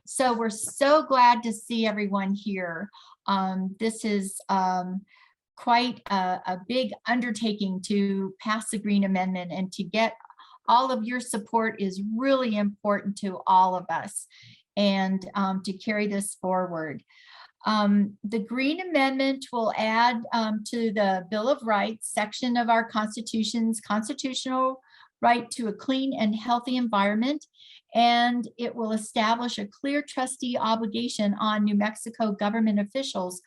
So we're so glad to see everyone here. This is quite a big undertaking to pass the Green Amendment, and to get all of your support is really important to all of us, and to carry this forward. The Green Amendment will add to the Bill of Rights section of our Constitution's constitutional right to a clean and healthy environment, and it will establish a clear trustee obligation on New Mexico government officials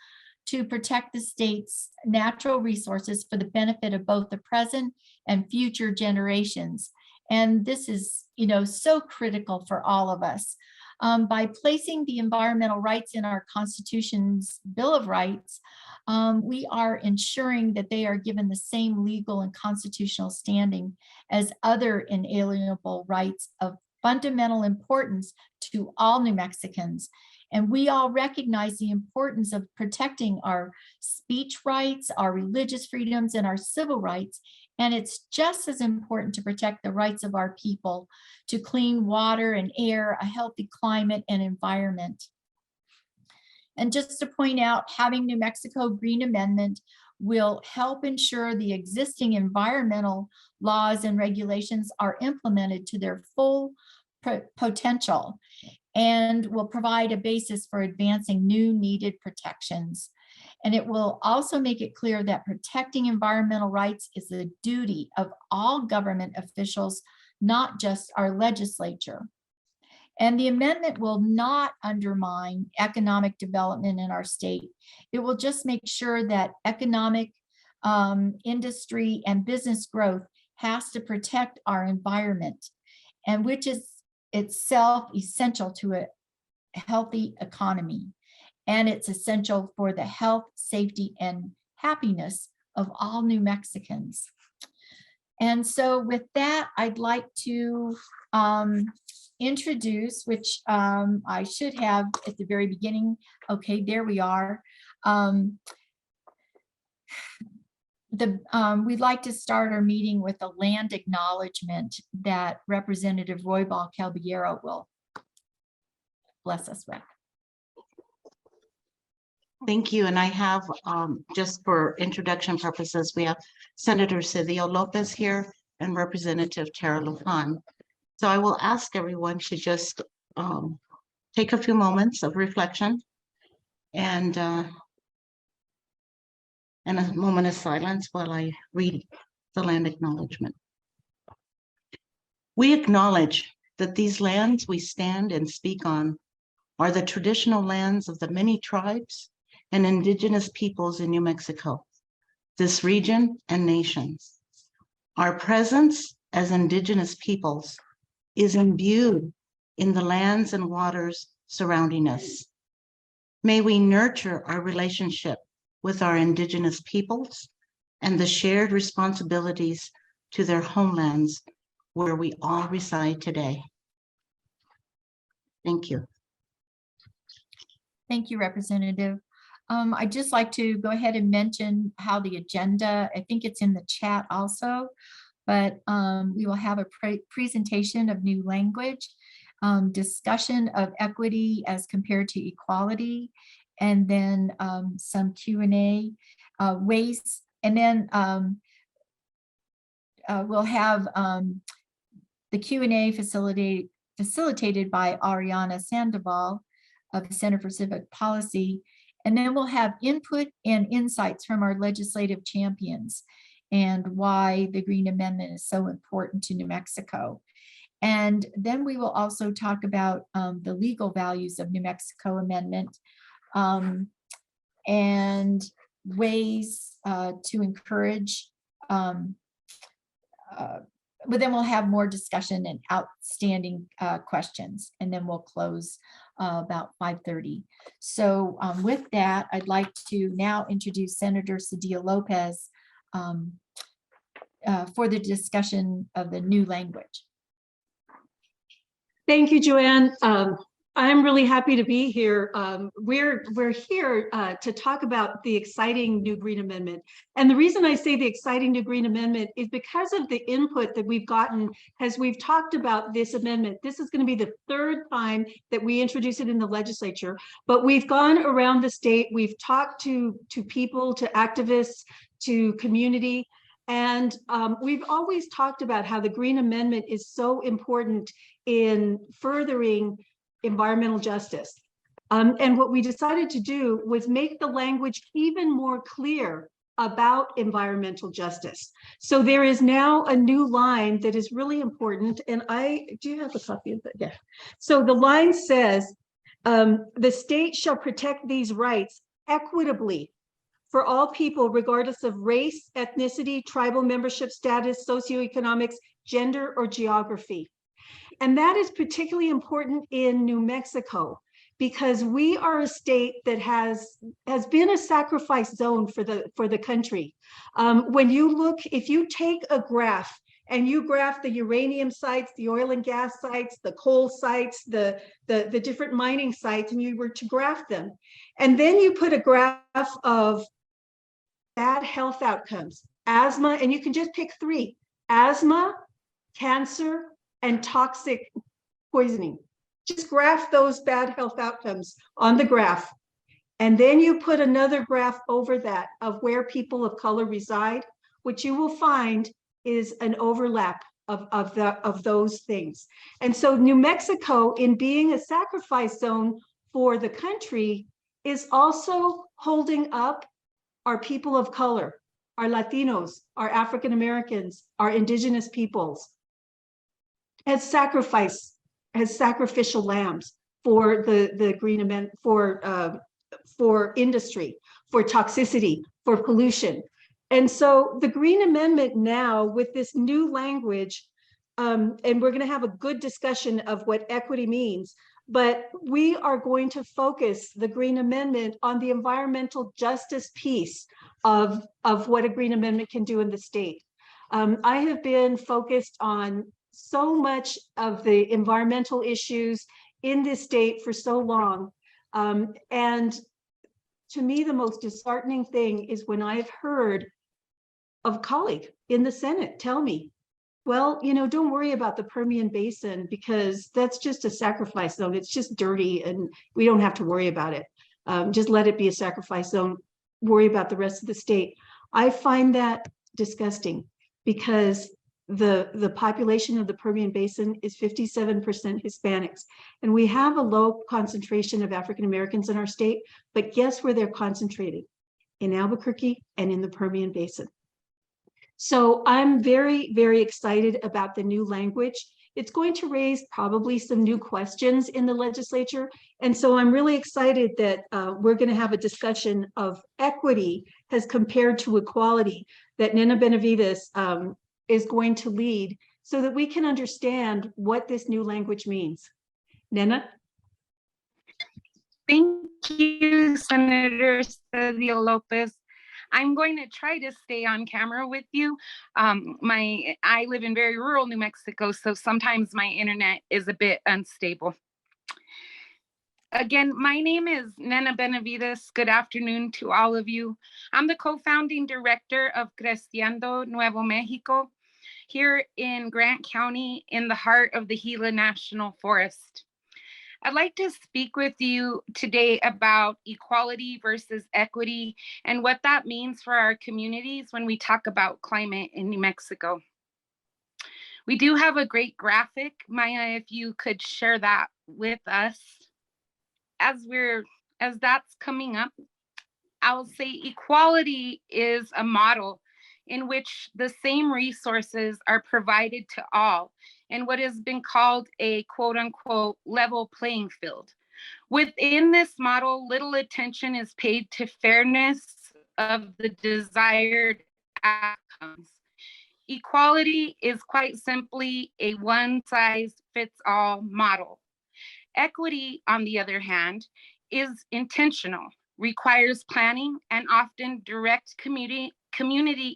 to protect the state's natural resources for the benefit of both the present and future generations. And this is, so critical for all of us. By placing the environmental rights in our Constitution's Bill of Rights, we are ensuring that they are given the same legal and constitutional standing as other inalienable rights of fundamental importance to all New Mexicans. And we all recognize the importance of protecting our speech rights, our religious freedoms, and our civil rights. And it's just as important to protect the rights of our people to clean water and air, a healthy climate and environment. And just to point out, having New Mexico Green Amendment will help ensure the existing environmental laws and regulations are implemented to their full potential, and will provide a basis for advancing new needed protections. And it will also make it clear that protecting environmental rights is the duty of all government officials, not just our legislature. And the amendment will not undermine economic development in our state. It will just make sure that economic industry and business growth has to protect our environment, and which is itself essential to a healthy economy. And it's essential for the health, safety, and happiness of all New Mexicans. And so with that, I'd like to introduce, which I should have at the very beginning. Okay, there we are. We'd like to start our meeting with a land acknowledgement that Representative Roybal Caballero will bless us with. Thank you. And I have, just for introduction purposes, we have Senator Cedillo Lopez here and Representative Tara Luján. So I will ask everyone to just take a few moments of reflection and a moment of silence while I read the land acknowledgement. We acknowledge that these lands we stand and speak on are the traditional lands of the many tribes and indigenous peoples in New Mexico, this region and nations. Our presence as indigenous peoples is imbued in the lands and waters surrounding us. May we nurture our relationship with our indigenous peoples and the shared responsibilities to their homelands where we all reside today. Thank you. Thank you, Representative. I'd just like to go ahead and mention how the agenda, I think it's in the chat also, but we will have a presentation of new language, discussion of equity as compared to equality, and then some Q&A ways, and then we'll have the Q&A facilitated by Ariana Sandoval of the Center for Civic Policy. And then we'll have input and insights from our legislative champions and why the Green Amendment is so important to New Mexico. And then we will also talk about the legal values of New Mexico Amendment and ways to encourage, but then we'll have more discussion and outstanding questions, and then we'll close about 5:30. So with that, I'd like to now introduce Senator Cedillo Lopez for the discussion of the new language. Thank you, Joanne. I'm really happy to be here. We're here to talk about the exciting new Green Amendment. And the reason I say the exciting new Green Amendment is because of the input that we've gotten as we've talked about this amendment. This is going to be the third time that we introduce it in the legislature, but we've gone around the state. We've talked to people, to activists, to community. And we've always talked about how the Green Amendment is so important in furthering environmental justice. And what we decided to do was make the language even more clear about environmental justice. So there is now a new line that is really important. And do you have a copy of it? Yeah. So the line says, the state shall protect these rights equitably for all people, regardless of race, ethnicity, tribal membership status, socioeconomics, gender, or geography. And that is particularly important in New Mexico because we are a state that has been a sacrifice zone for the country. When you look, if you take a graph and you graph the uranium sites, the oil and gas sites, the coal sites, the different mining sites, and you were to graph them, and then you put a graph of bad health outcomes, asthma, and you can just pick three: asthma, cancer, and toxic poisoning. Just graph those bad health outcomes on the graph. And then you put another graph over that of where people of color reside. What you will find is an overlap of those things. And so New Mexico, in being a sacrifice zone for the country, is also holding up our people of color, our Latinos, our African Americans, our indigenous peoples, as sacrificial lambs for the Green Amendment, for industry, for toxicity, for pollution. And so the Green Amendment now, with this new language, and we're going to have a good discussion of what equity means, but we are going to focus the Green Amendment on the environmental justice piece of what a Green Amendment can do in the state. I have been focused on so much of the environmental issues in this state for so long. And to me, the most disheartening thing is when I've heard of a colleague in the Senate tell me, well, don't worry about the Permian Basin because that's just a sacrifice zone. It's just dirty and we don't have to worry about it. Just let it be a sacrifice zone. Worry about the rest of the state. I find that disgusting because the population of the Permian Basin is 57% Hispanics. And we have a low concentration of African Americans in our state, but guess where they're concentrated? In Albuquerque and in the Permian Basin. So I'm very, very excited about the new language. It's going to raise probably some new questions in the legislature. And so I'm really excited that we're going to have a discussion of equity as compared to equality that Nena Benavides is going to lead so that we can understand what this new language means. Nena? Thank you, Senator Cedillo Lopez. I'm going to try to stay on camera with you. I live in very rural New Mexico, so sometimes my internet is a bit unstable. Again, my name is Nena Benavides. Good afternoon to all of you. I'm the co-founding director of Creciendo Nuevo Mexico here in Grant County in the heart of the Gila National Forest. I'd like to speak with you today about equality versus equity and what that means for our communities when we talk about climate in New Mexico. We do have a great graphic. Maya, if you could share that with us. As that's coming up, I'll say equality is a model in which the same resources are provided to all in what has been called a quote unquote level playing field. Within this model, little attention is paid to fairness of the desired outcomes. Equality is quite simply a one-size-fits-all model. Equity, on the other hand, is intentional, requires planning, and often direct community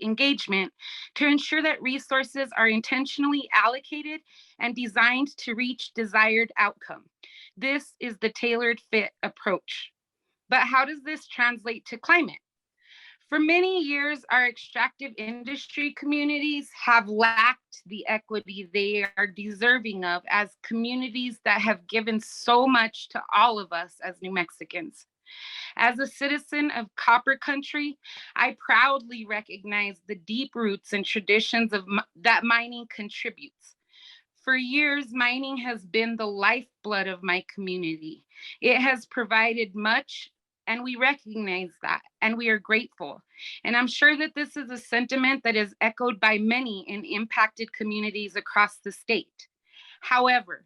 engagement to ensure that resources are intentionally allocated and designed to reach desired outcome. This is the tailored fit approach. But how does this translate to climate? For many years, our extractive industry communities have lacked the equity they are deserving of as communities that have given so much to all of us as New Mexicans. As a citizen of Copper Country, I proudly recognize the deep roots and traditions of that mining contributes. For years, mining has been the lifeblood of my community. It has provided much, and we recognize that, and we are grateful. And I'm sure that this is a sentiment that is echoed by many in impacted communities across the state. However,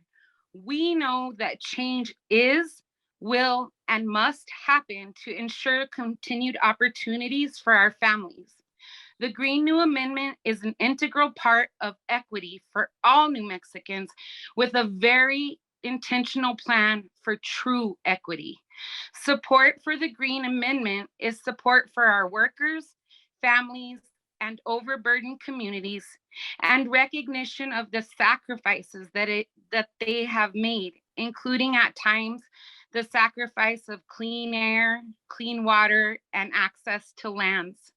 we know that change is, will, and must happen to ensure continued opportunities for our families. The Green New Amendment is an integral part of equity for all New Mexicans with a very intentional plan for true equity. Support for the Green Amendment is support for our workers, families, and overburdened communities, and recognition of the sacrifices that they have made, including at times the sacrifice of clean air, clean water, and access to lands.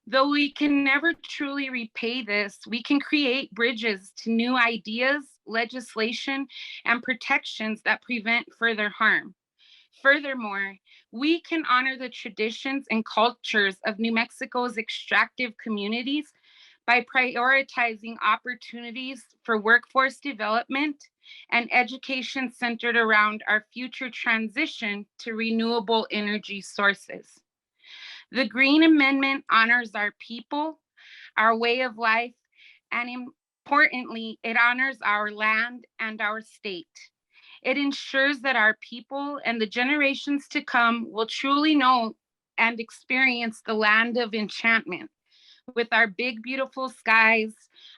Though we can never truly repay this, we can create bridges to new ideas, legislation, and protections that prevent further harm. Furthermore, we can honor the traditions and cultures of New Mexico's extractive communities by prioritizing opportunities for workforce development and education centered around our future transition to renewable energy sources. The Green Amendment honors our people, our way of life, and importantly, it honors our land and our state. It ensures that our people and the generations to come will truly know and experience the land of enchantment with our big, beautiful skies,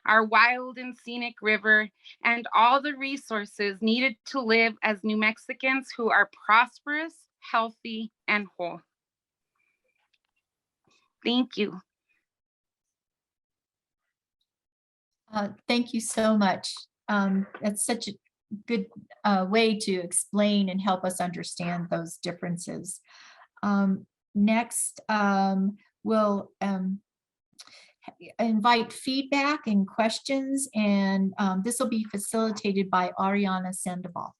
our wild and scenic river, and all the resources needed to live as New Mexicans who are prosperous, healthy, and whole. Thank you. Thank you so much. That's such a good way to explain and help us understand those differences. Next, we'll invite feedback and questions, and this will be facilitated by Ariana Sandoval.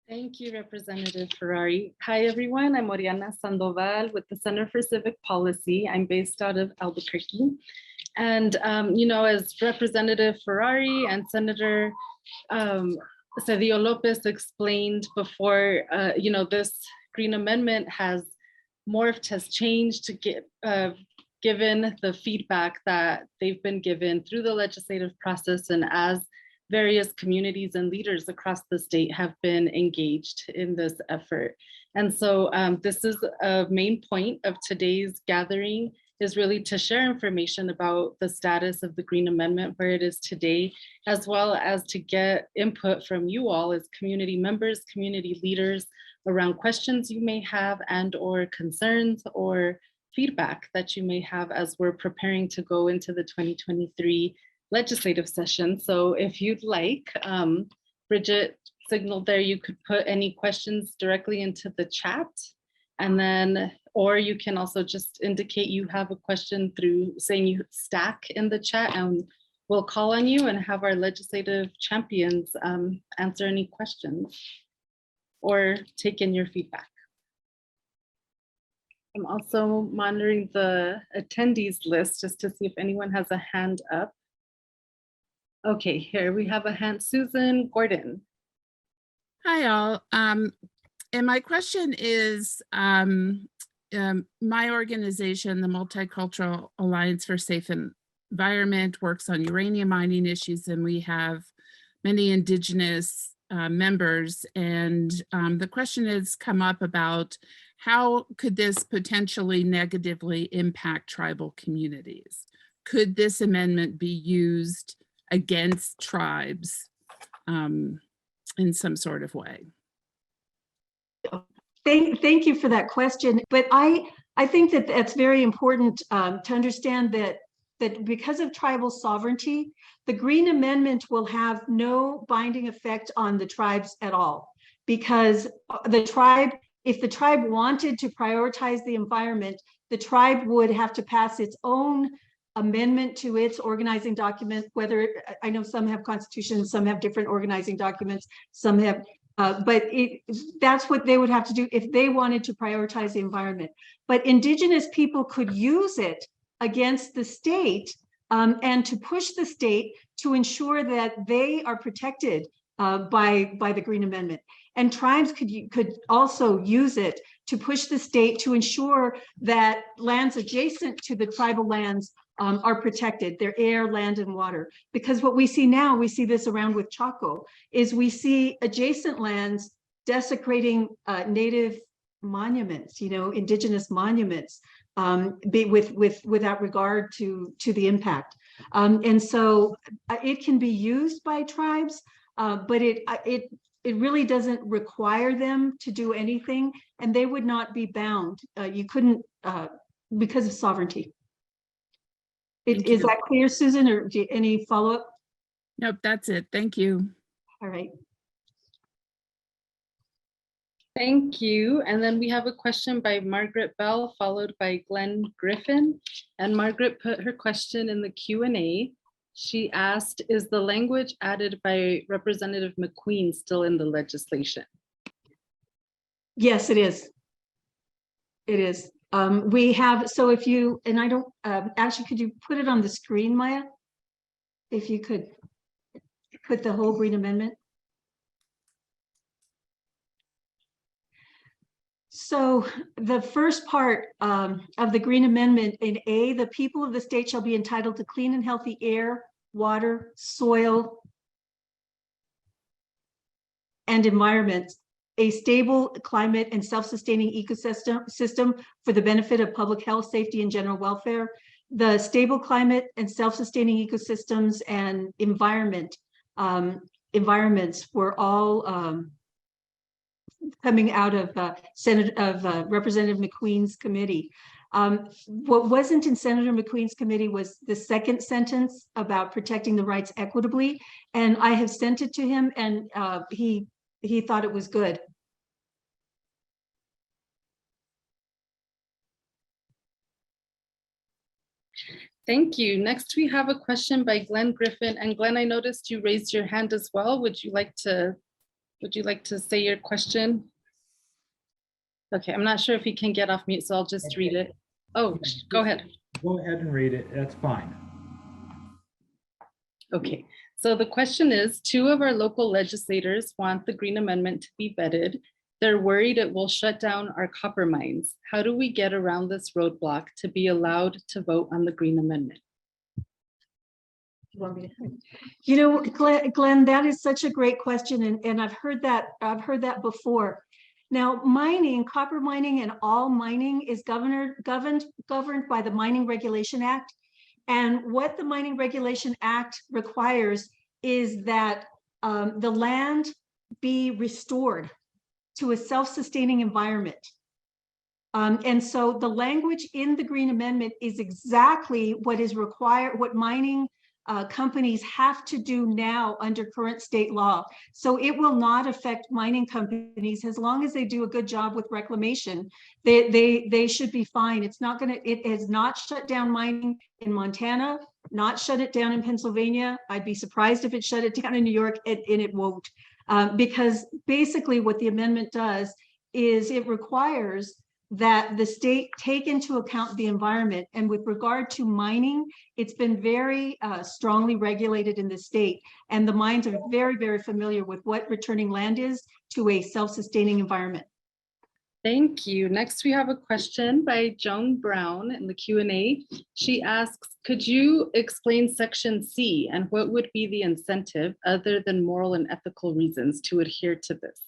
Thank you, Representative Ferrari. Hi, everyone. I'm Oriana Sandoval with the Center for Civic Policy. I'm based out of Albuquerque. And, you know, as Representative Ferrari and Senator Cedillo Lopez explained before, you know, this Green Amendment has morphed, has changed to get, given the feedback that they've been given through the legislative process and as various communities and leaders across the state have been engaged in this effort. And so this is a main point of today's gathering, is really to share information about the status of the Green Amendment, where it is today, as well as to get input from you all as community members, community leaders, around questions you may have and or concerns or feedback that you may have as we're preparing to go into the 2023 legislative session. So if you'd like, Bridget signaled there, you could put any questions directly into the chat, and then, or you can also just indicate you have a question through saying you stack in the chat, and we'll call on you and have our legislative champions answer any questions or take in your feedback. I'm also monitoring the attendees list just to see if anyone has a hand up. Okay, here we have a hand, Susan Gordon. Hi all, and my question is, my organization, the Multicultural Alliance for Safe Environment, works on uranium mining issues, and we have many Indigenous members, and the question has come up about how could this potentially negatively impact tribal communities? Could this amendment be used against tribes in some sort of way? Thank you for that question. But I think that that's very important to understand that that because of tribal sovereignty, the Green Amendment will have no binding effect on the tribes at all. Because the tribe, if the tribe wanted to prioritize the environment, the tribe would have to pass its own amendment to its organizing document, whether, I know some have constitutions, some have different organizing documents, some have, but that's what they would have to do if they wanted to prioritize the environment. But Indigenous people could use it against the state and to push the state to ensure that they are protected by the Green Amendment. And tribes could also use it to push the state to ensure that lands adjacent to the tribal lands are protected, their air, land, and water. Because what we see now, we see this around with Chaco, is we see adjacent lands desecrating native monuments, Indigenous monuments, without regard to the impact. And so it can be used by tribes, but it really doesn't require them to do anything, and they would not be bound. You couldn't, because of sovereignty. Is that clear, Susan, or any follow-up? Nope, that's it. Thank you. All right. Thank you. And then we have a question by Margaret Bell, followed by Glenn Griffin. And Margaret put her question in the Q&A. She asked, is the language added by Representative McQueen still in the legislation? Yes, it is. It is. We have, so if you, and I don't, actually, could you put it on the screen, Maya? If you could put the whole Green Amendment. So the first part of the Green Amendment in A, the people of the state shall be entitled to clean and healthy air, water, soil, and environment, a stable climate and self-sustaining ecosystem for the benefit of public health, safety, and general welfare. The stable climate and self-sustaining ecosystems and environments were all coming out of Representative McQueen's committee. What wasn't in Senator McQueen's committee was the second sentence about protecting the rights equitably, and I have sent it to him, and he thought it was good. Thank you. Next, we have a question by Glenn Griffin. And Glenn, I noticed you raised your hand as well. Would you like to say your question? Okay, I'm not sure if he can get off mute, so I'll just read it. Oh, go ahead. Go ahead and read it. That's fine. Okay, so the question is, 2 of our local legislators want the Green Amendment to be vetted. They're worried it will shut down our copper mines. How do we get around this roadblock to be allowed to vote on the Green Amendment? Glenn, that is such a great question, and I've heard that before. Now, mining, copper mining, and all mining is governed by the Mining Regulation Act. And what the Mining Regulation Act requires is that the land be restored to a self-sustaining environment. And so the language in the Green Amendment is exactly what is required, what mining companies have to do now under current state law. So it will not affect mining companies as long as they do a good job with reclamation. They should be fine. It has not shut down mining in Montana, not shut it down in Pennsylvania. I'd be surprised if it shut it down in New York, and it won't. Because basically what the amendment does is it requires that the state take into account the environment. And with regard to mining, it's been very strongly regulated in the state. And the mines are very, very familiar with what returning land is to a self-sustaining environment. Thank you. Next, we have a question by Joan Brown in the Q&A. She asks, could you explain Section C and what would be the incentive other than moral and ethical reasons to adhere to this?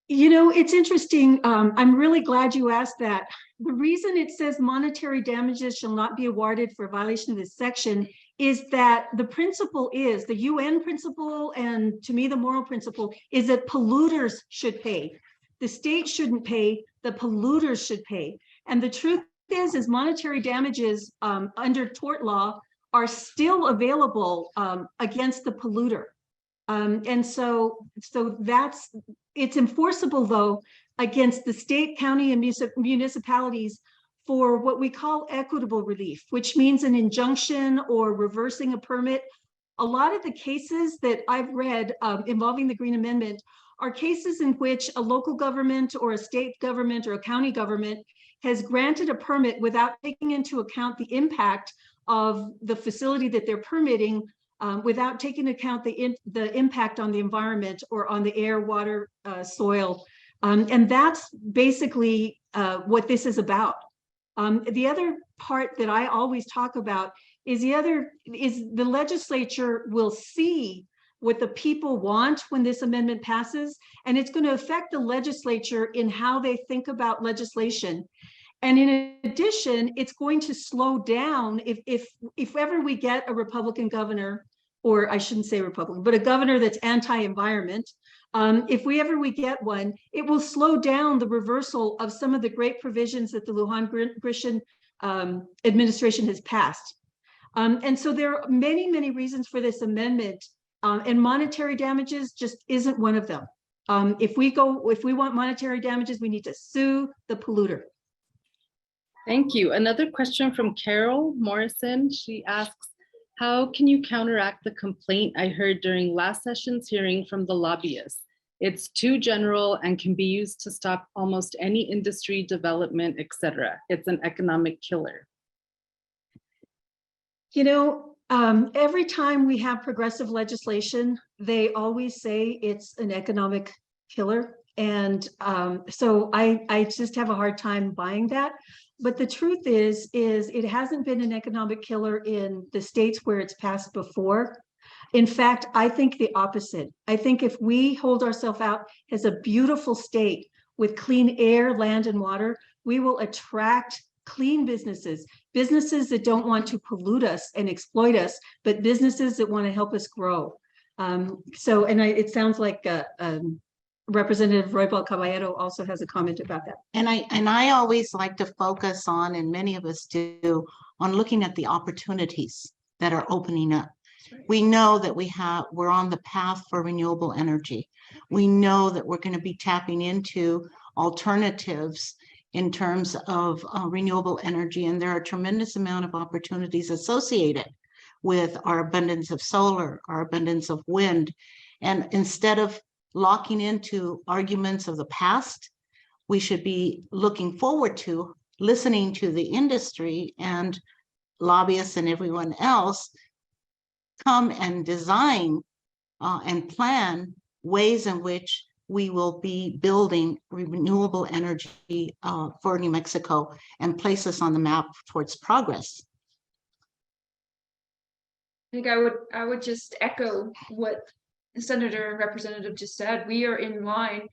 It's interesting. I'm really glad you asked that. The reason it says monetary damages shall not be awarded for violation of this section is that the principle is, the UN principle, and to me the moral principle, is that polluters should pay. The state shouldn't pay, the polluters should pay. And the truth is monetary damages under tort law are still available against the polluter. And so it's enforceable though against the state, county, and municipalities for what we call equitable relief, which means an injunction or reversing a permit. A lot of the cases that I've read involving the Green Amendment are cases in which a local government or a state government or a county government has granted a permit without taking into account the impact of the facility that they're permitting, without taking into account the impact on the environment or on the air, water, soil. And that's basically what this is about. The other part that I always talk about is the legislature will see what the people want when this amendment passes, and it's going to affect the legislature in how they think about legislation. And in addition, it's going to slow down if ever we get a Republican governor, or I shouldn't say Republican, but a governor that's anti-environment. If we get one, it will slow down the reversal of some of the great provisions that the Lujan Grisham administration has passed. And so there are many, many reasons for this amendment, and monetary damages just isn't one of them. If we want monetary damages, we need to sue the polluter. Thank you. Another question from Carol Morrison. She asks, how can you counteract the complaint I heard during last session's hearing from the lobbyists? It's too general and can be used to stop almost any industry development, etc. It's an economic killer. You know, every time we have progressive legislation, they always say it's an economic killer. And so I just have a hard time buying that. But the truth is it hasn't been an economic killer in the states where it's passed before. In fact, I think the opposite. I think if we hold ourselves out as a beautiful state with clean air, land, and water, we will attract clean businesses that don't want to pollute us and exploit us, but businesses that want to help us grow. It sounds like Representative Roybal Caballero also has a comment about that. And I always like to focus on, and many of us do, on looking at the opportunities that are opening up. We know that we're on the path for renewable energy. We know that we're going to be tapping into alternatives in terms of renewable energy, and there are a tremendous amount of opportunities associated with our abundance of solar, our abundance of wind. And instead of locking into arguments of the past, we should be looking forward to listening to the industry and lobbyists and everyone else come and design and plan ways in which we will be building renewable energy for New Mexico and place us on the map towards progress. I think I would just echo what the senator and representative just said. We are in line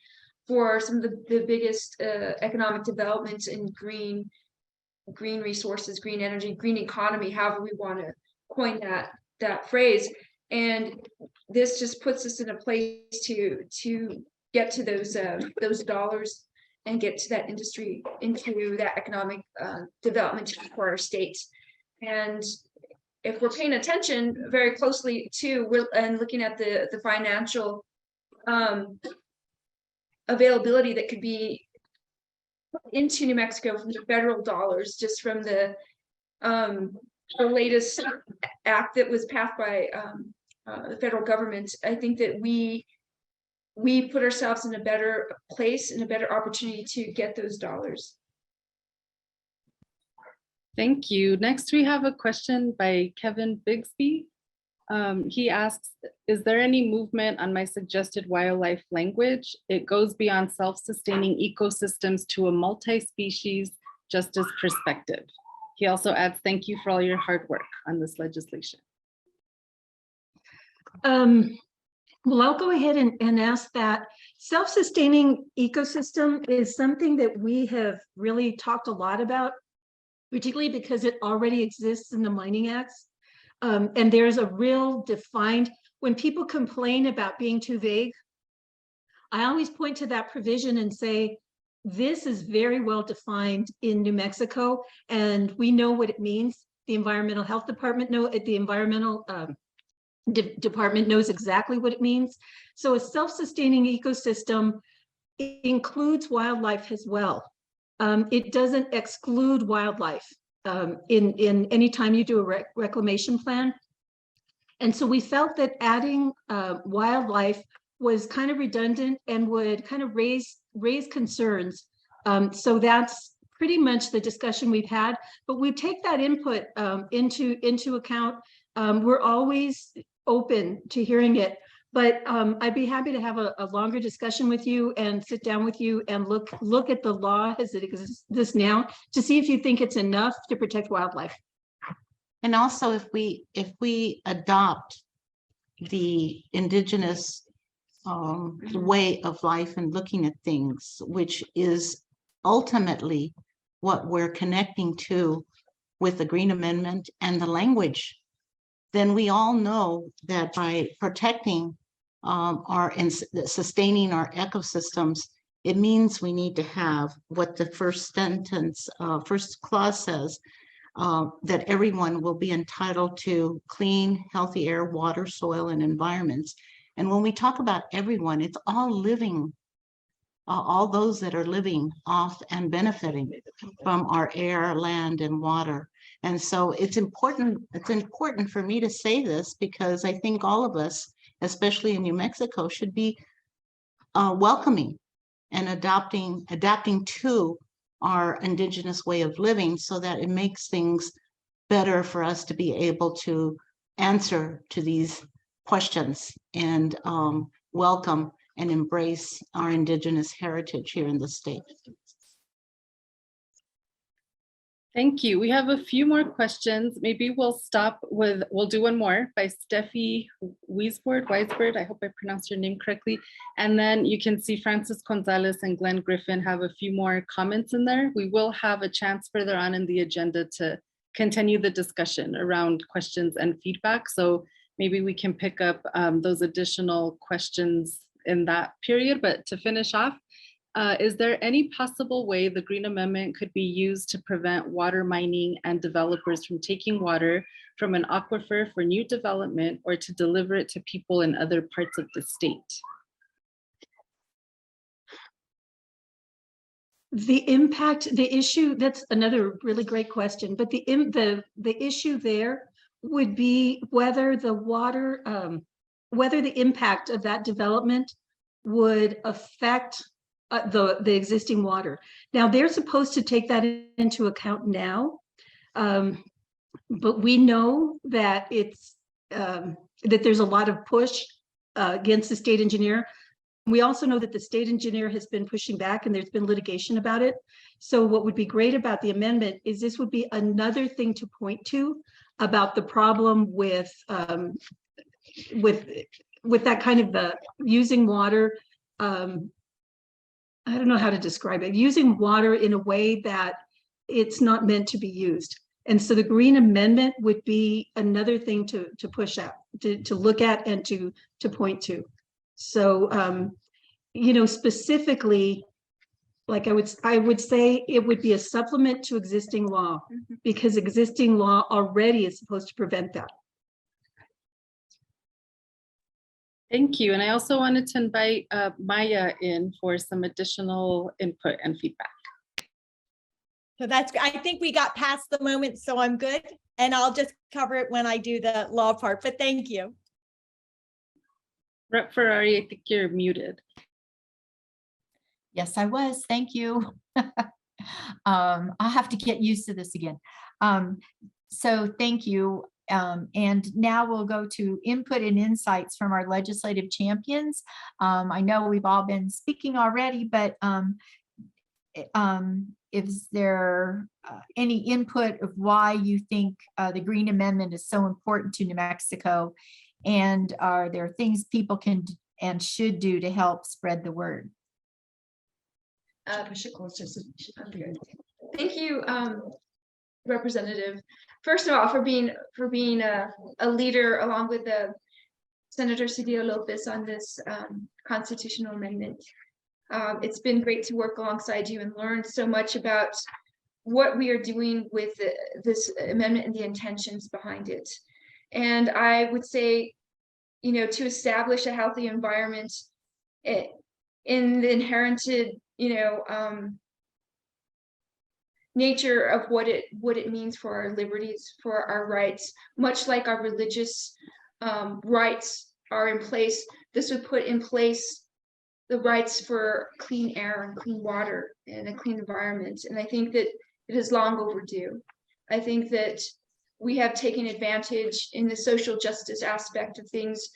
for some of the biggest economic developments in green resources, green energy, green economy, however we want to coin that phrase. And this just puts us in a place to get to those dollars and get to that industry, into that economic development for our states. And if we're paying attention very closely and looking at the financial availability that could be into New Mexico from the federal dollars, just from the latest act that was passed by the federal government, I think that we put ourselves in a better place and a better opportunity to get those dollars. Thank you. Next, we have a question by Kevin Bigsby. He asks, is there any movement on my suggested wildlife language? It goes beyond self-sustaining ecosystems to a multi-species justice perspective. He also adds, thank you for all your hard work on this legislation. Well, I'll go ahead and ask that. Self-sustaining ecosystem is something that we have really talked a lot about, particularly because it already exists in the Mining Acts. And there's a real defined, when people complain about being too vague, I always point to that provision and say, this is very well defined in New Mexico, and we know what it means. The Environmental Health Department the Environmental Department knows exactly what it means. So a self-sustaining ecosystem includes wildlife as well. It doesn't exclude wildlife in any time you do a reclamation plan. And so we felt that adding wildlife was kind of redundant and would kind of raise concerns. So that's pretty much the discussion we've had, but we take that input into account. We're always open to hearing it, but I'd be happy to have a longer discussion with you and sit down with you and look at the law as it exists now to see if you think it's enough to protect wildlife. And also if we adopt the indigenous way of life and looking at things, which is ultimately what we're connecting to with the Green Amendment and the language, then we all know that by protecting and sustaining our ecosystems, it means we need to have what the first clause says, that everyone will be entitled to clean, healthy air, water, soil, and environments. And when we talk about everyone, it's all living, all those that are living off and benefiting from our air, land, and water. And so it's important for me to say this because I think all of us, especially in New Mexico, should be welcoming and adapting to our indigenous way of living so that it makes things better for us to be able to answer to these questions and welcome and embrace our indigenous heritage here in the state. Thank you. We have a few more questions. Maybe we'll do one more by Steffi Weisbord. I hope I pronounced your name correctly. And then you can see Francis Gonzalez and Glenn Griffin have a few more comments in there. We will have a chance further on in the agenda to continue the discussion around questions and feedback. So maybe we can pick up those additional questions in that period. But to finish off, is there any possible way the Green Amendment could be used to prevent water mining and developers from taking water from an aquifer for new development or to deliver it to people in other parts of the state? The impact, the issue, that's another really great question, but the issue there would be whether the water, whether the impact of that development would affect the existing water. Now they're supposed to take that into account now, but we know that it's that there's a lot of push against the state engineer. We also know that the state engineer has been pushing back and there's been litigation about it. So what would be great about the amendment is this would be another thing to point to about the problem with that kind of using water. I don't know how to describe it, using water in a way that it's not meant to be used. And so the Green Amendment would be another thing to push out, to look at and to point to. So, you know, specifically, like I would say it would be a supplement to existing law because existing law already is supposed to prevent that. Thank you. And I also wanted to invite Maya in for some additional input and feedback. So I think we got past the moment, so I'm good. And I'll just cover it when I do the law part, but thank you. Rep. Ferrari, I think you're muted. Yes, I was. Thank you. I'll have to get used to this again. So thank you. And now we'll go to input and insights from our legislative champions. I know we've all been speaking already, but is there any input of why you think the Green Amendment is so important to New Mexico? And are there things people can and should do to help spread the word? Thank you, Representative. First of all, for being a leader along with Senator Cedillo Lopez on this constitutional amendment. It's been great to work alongside you and learn so much about what we are doing with this amendment and the intentions behind it. And I would say, you know, to establish a healthy environment in the inherited, you know, nature of what it means for our liberties, for our rights, much like our religious rights are in place. This would put in place the rights for clean air and clean water and a clean environment. And I think that it is long overdue. I think that we have taken advantage in the social justice aspect of things,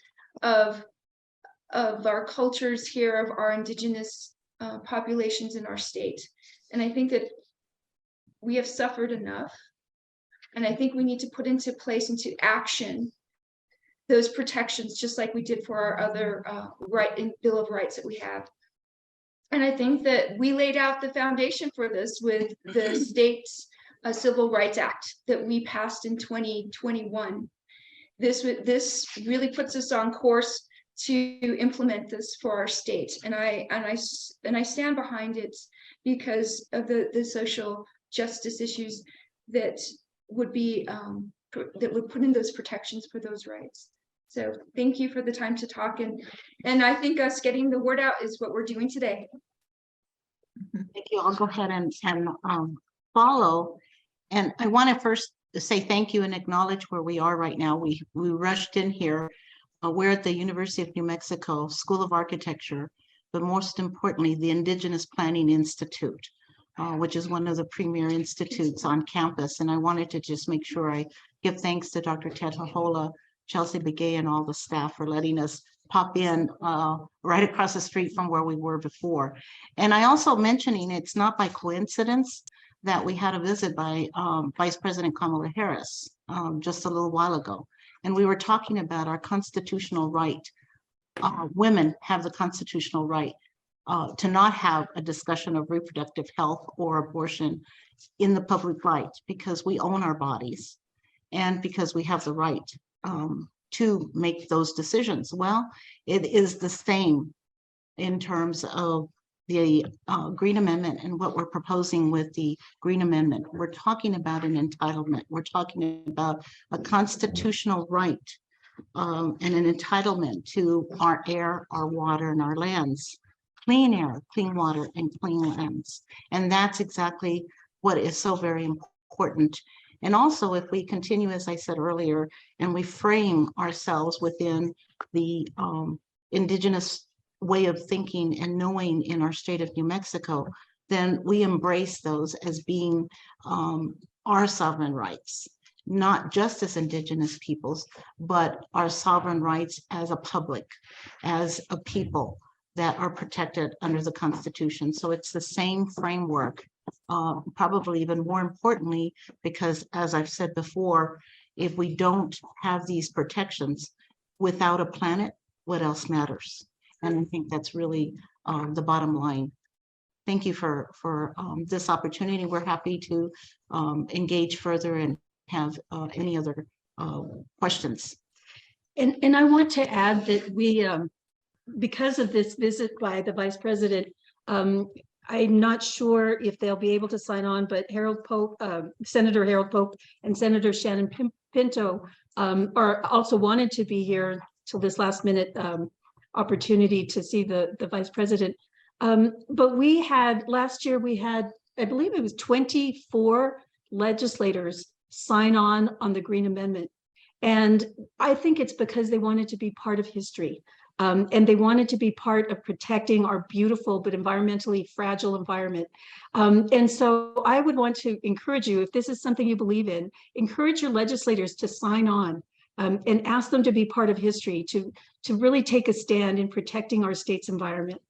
of our cultures here, of our indigenous populations in our state. And I think that we have suffered enough. And I think we need to put into place, into action, those protections, just like we did for our other Bill of Rights that we have. And I think that we laid out the foundation for this with the state's Civil Rights Act that we passed in 2021. This really puts us on course to implement this for our state, and I stand behind it because of the social justice issues that would be that would put in those protections for those rights. So thank you for the time to talk, and I think us getting the word out is what we're doing today. Thank you. I'll go ahead and follow. And I want to first say thank you and acknowledge where we are right now. We rushed in here. We're at the University of New Mexico School of Architecture, but most importantly, the Indigenous Planning Institute, which is one of the premier institutes on campus. And I wanted to just make sure I give thanks to Dr. Tetahola, Chelsea Begay, and all the staff for letting us pop in right across the street from where we were before. And I also mentioning it's not by coincidence that we had a visit by Vice President Kamala Harris just a little while ago. And we were talking about our constitutional right. Women have the constitutional right to not have a discussion of reproductive health or abortion in the public light, because we own our bodies and because we have the right to make those decisions. Well, it is the same in terms of the Green Amendment and what we're proposing with the Green Amendment. We're talking about an entitlement. We're talking about a constitutional right and an entitlement to our air, our water, and our lands. Clean air, clean water, and clean lands. And that's exactly what is so very important. And also, if we continue, as I said earlier, and we frame ourselves within the indigenous way of thinking and knowing in our state of New Mexico, then we embrace those as being our sovereign rights, not just as indigenous peoples, but our sovereign rights as a public, as a people that are protected under the Constitution. So it's the same framework, probably even more importantly, because as I've said before, if we don't have these protections without a planet, what else matters? And I think that's really the bottom line. Thank you for this opportunity. We're happy to engage further and have any other questions. And I want to add that we, because of this visit by the Vice President, I'm not sure if they'll be able to sign on, but Harold Pope, Senator Harold Pope and Senator Shannon Pinto are also wanted to be here till this last minute opportunity to see the Vice President. But we had, last year we had, I believe it was 24 legislators sign on the Green Amendment. And I think it's because they wanted to be part of history. And they wanted to be part of protecting our beautiful but environmentally fragile environment. And so I would want to encourage you, if this is something you believe in, encourage your legislators to sign on and ask them to be part of history, to really take a stand in protecting our state's environment.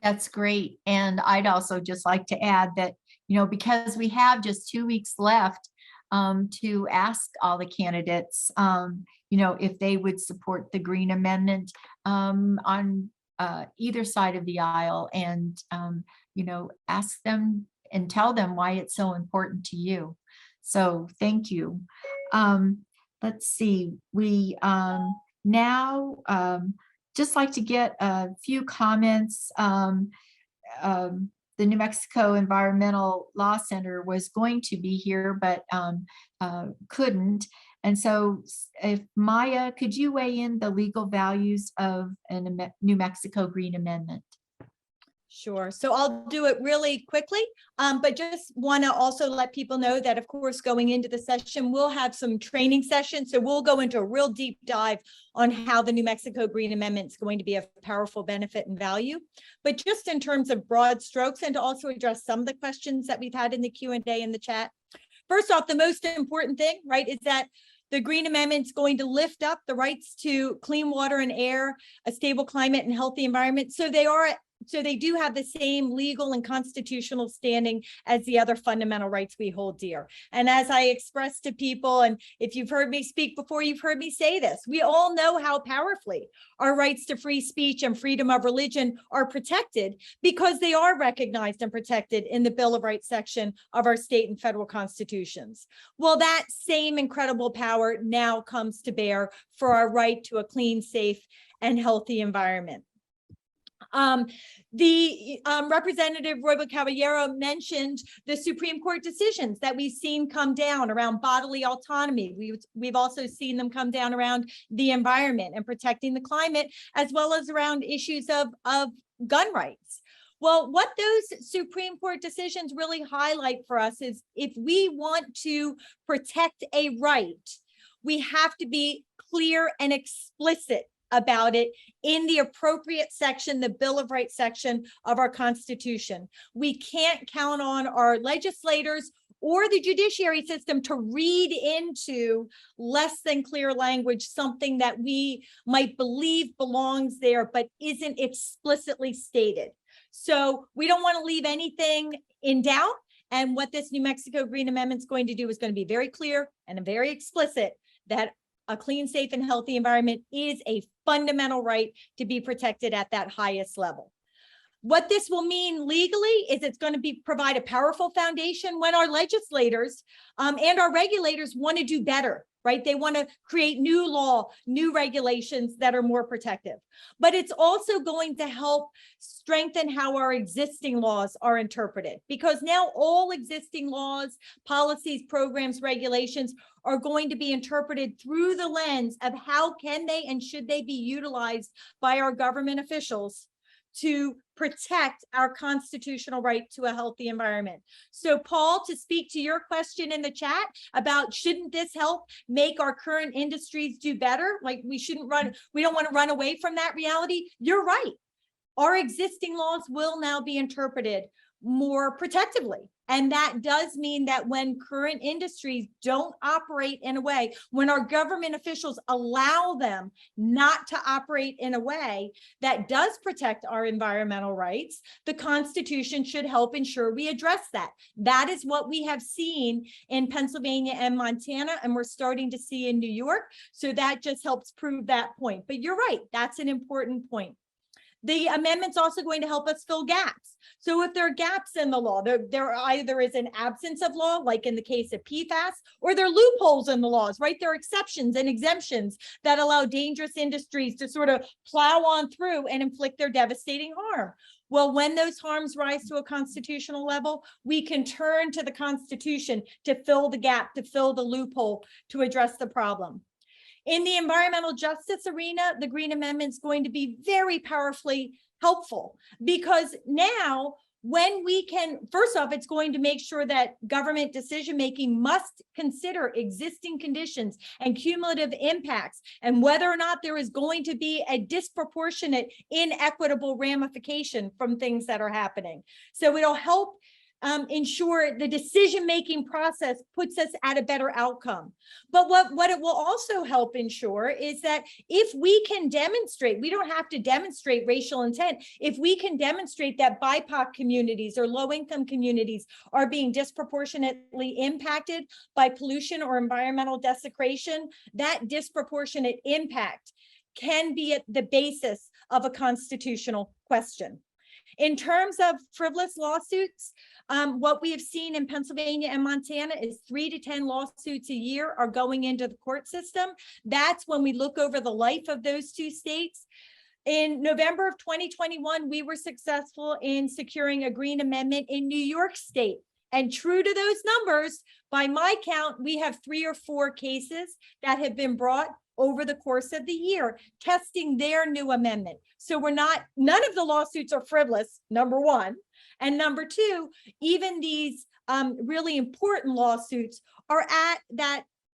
That's great. And I'd also just like to add that, you know, because we have just 2 weeks left to ask all the candidates, you know, if they would support the Green Amendment on either side of the aisle, and, you know, ask them and tell them why it's so important to you. So thank you. Let's see, we now just like to get a few comments the New Mexico Environmental Law Center was going to be here, but couldn't. And so if Maya, could you weigh in the legal values of a New Mexico Green Amendment? Sure. So I'll do it really quickly, but just want to also let people know that, of course, going into the session, we'll have some training sessions. So we'll go into a real deep dive on how the New Mexico Green Amendment is going to be a powerful benefit and value. But just in terms of broad strokes, and to also address some of the questions that we've had in the Q&A in the chat. First off, the most important thing, right, is that the Green Amendment is going to lift up the rights to clean water and air, a stable climate and healthy environment. So they do have the same legal and constitutional standing as the other fundamental rights we hold dear. And as I expressed to people, and if you've heard me speak before, you've heard me say this, we all know how powerfully our rights to free speech and freedom of religion are protected because they are recognized and protected in the Bill of Rights section of our state and federal constitutions. Well, that same incredible power now comes to bear for our right to a clean, safe, and healthy environment. Representative Royal Caballero mentioned the Supreme Court decisions that we've seen come down around bodily autonomy. We've also seen them come down around the environment and protecting the climate, as well as around issues of gun rights. Well, what those Supreme Court decisions really highlight for us is if we want to protect a right, we have to be clear and explicit about it in the appropriate section, the Bill of Rights section of our Constitution. We can't count on our legislators or the judiciary system to read into less than clear language something that we might believe belongs there but isn't explicitly stated. So we don't want to leave anything in doubt. And what this New Mexico Green Amendment is going to do is going to be very clear and very explicit that a clean, safe, and healthy environment is a fundamental right to be protected at that highest level. What this will mean legally is it's going to provide a powerful foundation when our legislators and our regulators want to do better, right? They want to create new law, new regulations that are more protective. But it's also going to help strengthen how our existing laws are interpreted, because now all existing laws, policies, programs, regulations are going to be interpreted through the lens of how can they and should they be utilized by our government officials to protect our constitutional right to a healthy environment. So Paul, to speak to your question in the chat about shouldn't this help make our current industries do better? Like we don't want to run away from that reality. You're right. Our existing laws will now be interpreted more protectively. And that does mean that when current industries don't operate in a way, when our government officials allow them not to operate in a way that does protect our environmental rights, the Constitution should help ensure we address that. That is what we have seen in Pennsylvania and Montana, and we're starting to see in New York. So that just helps prove that point. But you're right, that's an important point. The amendment's also going to help us fill gaps. So if there are gaps in the law, there either is an absence of law, like in the case of PFAS, or there are loopholes in the laws, right? There are exceptions and exemptions that allow dangerous industries to sort of plow on through and inflict their devastating harm. Well, when those harms rise to a constitutional level, we can turn to the Constitution to fill the gap, to fill the loophole, to address the problem. In the environmental justice arena, the Green Amendment is going to be very powerfully helpful because now when we can, first off, it's going to make sure that government decision-making must consider existing conditions and cumulative impacts and whether or not there is going to be a disproportionate, inequitable ramification from things that are happening. So it'll help ensure the decision-making process puts us at a better outcome. But what it will also help ensure is that if we can demonstrate, we don't have to demonstrate racial intent. If we can demonstrate that BIPOC communities or low-income communities are being disproportionately impacted by pollution or environmental desecration, that disproportionate impact can be at the basis of a constitutional question. In terms of frivolous lawsuits, what we have seen in Pennsylvania and Montana is 3 to 10 lawsuits a year are going into the court system. That's when we look over the life of those two states. In November of 2021, we were successful in securing a green amendment in New York State. And true to those numbers, by my count, we have 3 or 4 cases that have been brought over the course of the year, testing their new amendment. So none of the lawsuits are frivolous, number one. And number two, even these really important lawsuits are at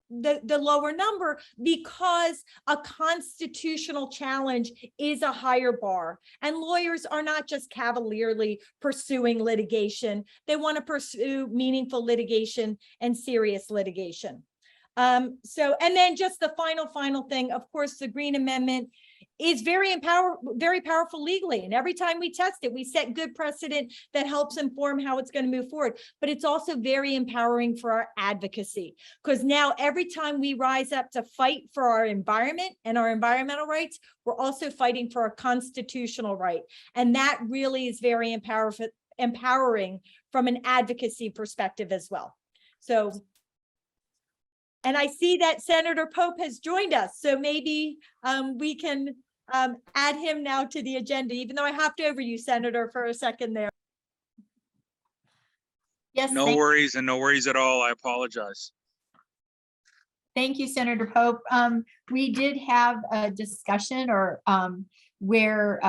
the lower number because a constitutional challenge is a higher bar, and lawyers are not just cavalierly pursuing litigation. They want to pursue meaningful litigation and serious litigation. And then just the final thing, of course, the Green Amendment is very powerful legally. And every time we test it, we set good precedent that helps inform how it's going to move forward. But it's also very empowering for our advocacy, because now every time we rise up to fight for our environment and our environmental rights, we're also fighting for a constitutional right. And that really is very empowering from an advocacy perspective as well. So, and I see that Senator Pope has joined us, so maybe we can add him now to the agenda, even though I hopped over you, Senator, for a second there. Yes. No worries, and no worries at all. I apologize. Thank you, Senator Pope. We did have a discussion where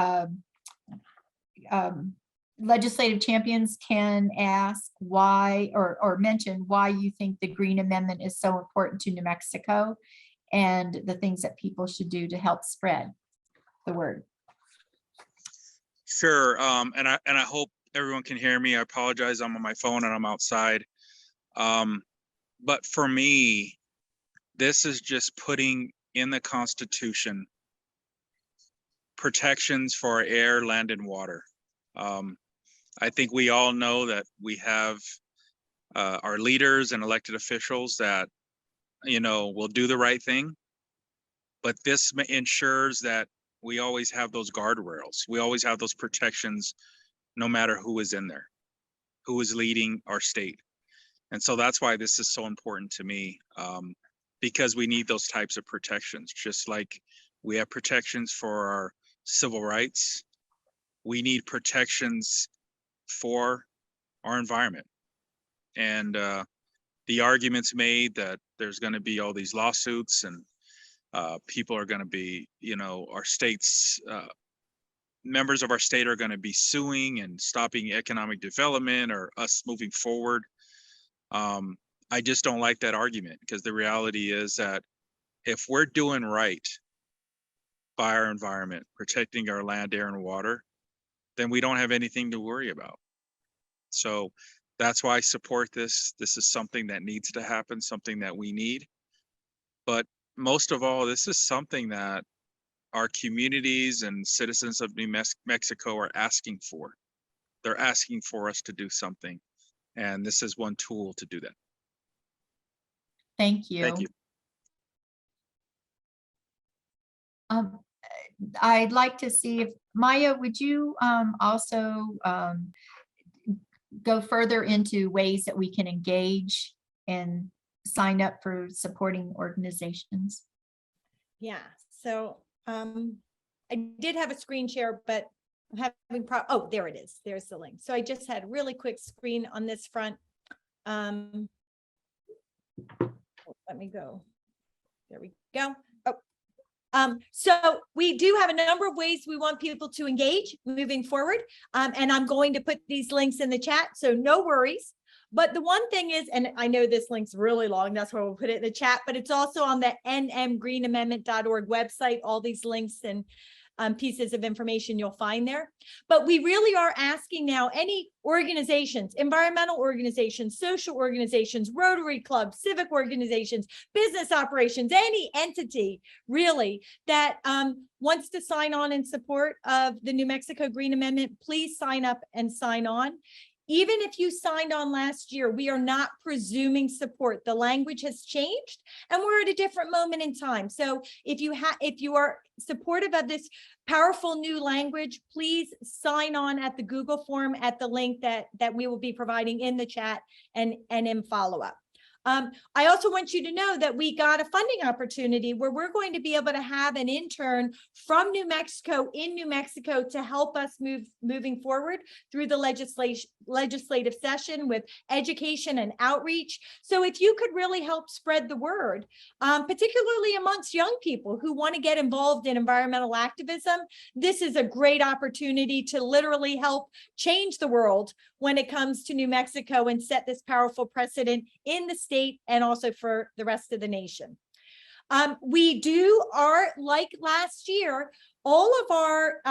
legislative champions can ask why or mention why you think the Green Amendment is so important to New Mexico and the things that people should do to help spread the word. Sure, and I hope everyone can hear me. I apologize, I'm on my phone and I'm outside. But for me, this is just putting in the Constitution protections for our air, land, and water. I think we all know that we have our leaders and elected officials that, will do the right thing. But this ensures that we always have those guardrails. We always have those protections, no matter who is in there, who is leading our state. And so that's why this is so important to me, because we need those types of protections. Just like we have protections for our civil rights, we need protections for our environment. And the arguments made that there's going to be all these lawsuits and people are going to be, our states, members of our state are going to be suing and stopping economic development or us moving forward. I just don't like that argument, because the reality is that if we're doing right by our environment, protecting our land, air, and water, then we don't have anything to worry about. So that's why I support this. This is something that needs to happen, something that we need. But most of all, this is something that our communities and citizens of New Mexico are asking for. They're asking for us to do something. And this is one tool to do that. Thank you. Thank you. I'd like to see if Maya, would you also go further into ways that we can engage and sign up for supporting organizations? Yeah, so I did have a screen share, but I'm having oh, there it is. There's the link. So I just had a really quick screen on this front. Let me go. There we go. So we do have a number of ways we want people to engage moving forward. And I'm going to put these links in the chat, so no worries. But the one thing is, and I know this link's really long, that's why we'll put it in the chat, but it's also on the nmgreenamendment.org website, all these links and pieces of information you'll find there. But we really are asking now any organizations, environmental organizations, social organizations, Rotary clubs, civic organizations, business operations, any entity really that wants to sign on in support of the New Mexico Green Amendment, please sign up and sign on. Even if you signed on last year, we are not presuming support. The language has changed and we're at a different moment in time. So if you are supportive of this powerful new language, please sign on at the Google form at the link that we will be providing in the chat and in follow-up. I also want you to know that we got a funding opportunity where we're going to be able to have an intern from New Mexico in New Mexico to help us moving forward through the legislative session with education and outreach. So if you could really help spread the word, particularly amongst young people who want to get involved in environmental activism, this is a great opportunity to literally help change the world when it comes to New Mexico and set this powerful precedent in the state and also for the rest of the nation. We are like last year, all of our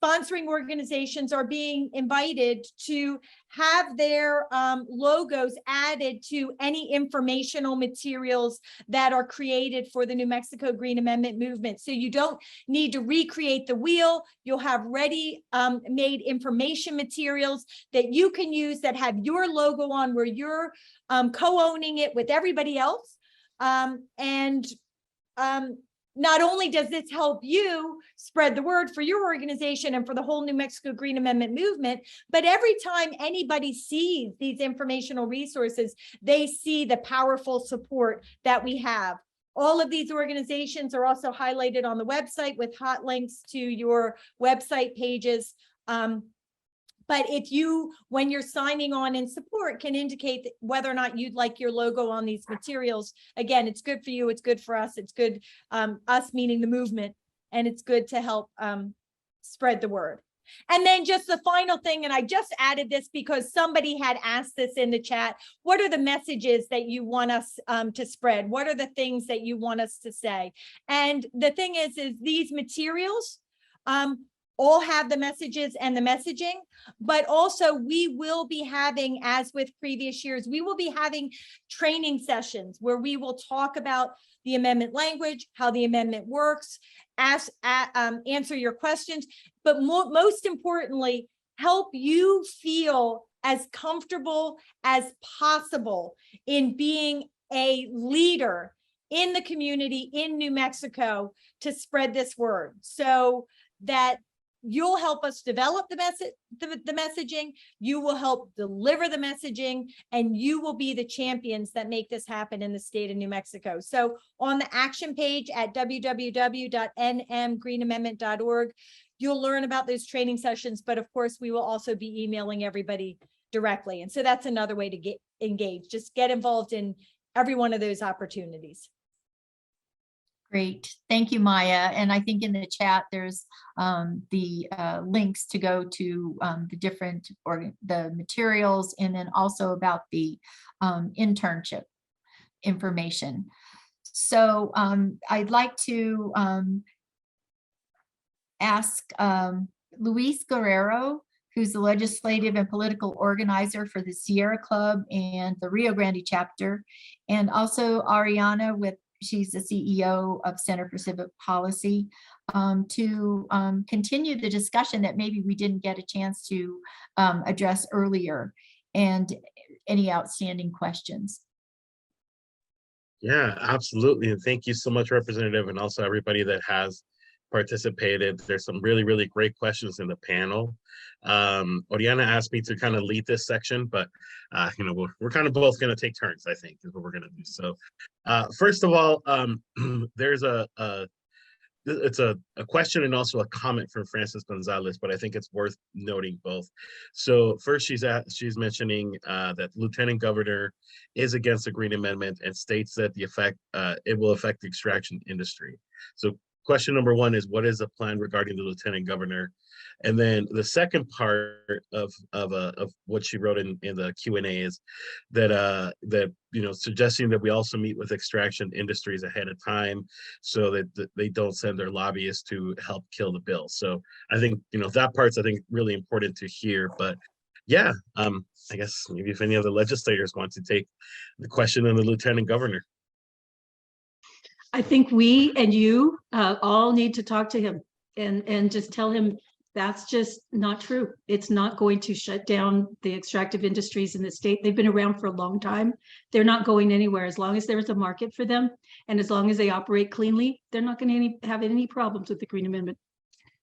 sponsoring organizations are being invited to have their logos added to any informational materials that are created for the New Mexico Green Amendment movement. So you don't need to recreate the wheel. You'll have ready made information materials that you can use that have your logo on where you're co-owning it with everybody else. Not only does this help you spread the word for your organization and for the whole New Mexico Green Amendment movement, but every time anybody sees these informational resources, they see the powerful support that we have. All of these organizations are also highlighted on the website with hot links to your website pages. But if you, when you're signing on in support, can indicate whether or not you'd like your logo on these materials, again, it's good for you, it's good for us, it's good, us meaning the movement, and it's good to help spread the word. And then just the final thing, and I just added this because somebody had asked this in the chat, what are the messages that you want us to spread? What are the things that you want us to say? And the thing is these materials, all have the messages and the messaging, but also we will be having, as with previous years, we will be having training sessions where we will talk about the amendment language, how the amendment works, answer your questions, but most importantly, help you feel as comfortable as possible in being a leader in the community in New Mexico to spread this word, so that you'll help us develop the messaging, you will help deliver the messaging, and you will be the champions that make this happen in the state of New Mexico. So on the action page at www.nmgreenamendment.org, you'll learn about those training sessions, but of course we will also be emailing everybody directly. And so that's another way to get engaged. Just get involved in every one of those opportunities. Great. Thank you, Maya. And I think in the chat, there's the links to go to the different the materials, and then also about the internship information. So I'd like to ask Luis Guerrero, who's the legislative and political organizer for the Sierra Club and the Rio Grande chapter, and also Ariana she's the CEO of Center for Civic Policy, to continue the discussion that maybe we didn't get a chance to address earlier, and any outstanding questions. Yeah, absolutely. And thank you so much, Representative, and also everybody that has participated. There's some really, really great questions in the panel. Oriana asked me to kind of lead this section, but you know, we're kind of both going to take turns, I think, is what we're going to do. So first of all, there's it's a question and also a comment from Francis Gonzalez, but I think it's worth noting both. So first, she's mentioning that the Lieutenant Governor is against the Green Amendment and states that it will affect the extraction industry. So question number one is, what is the plan regarding the Lieutenant Governor? And then the second part of what she wrote in the Q&A is that you know, suggesting that we also meet with extraction industries ahead of time so that they don't send their lobbyists to help kill the bill. So I think, you know, that part's, I think, really important to hear. But yeah, I guess maybe if any of the legislators want to take the question on the Lieutenant Governor. I think we and you all need to talk to him and just tell him that's just not true. It's not going to shut down the extractive industries in the state. They've been around for a long time. They're not going anywhere. As long as there's a market for them and as long as they operate cleanly, they're not going to have any problems with the Green Amendment.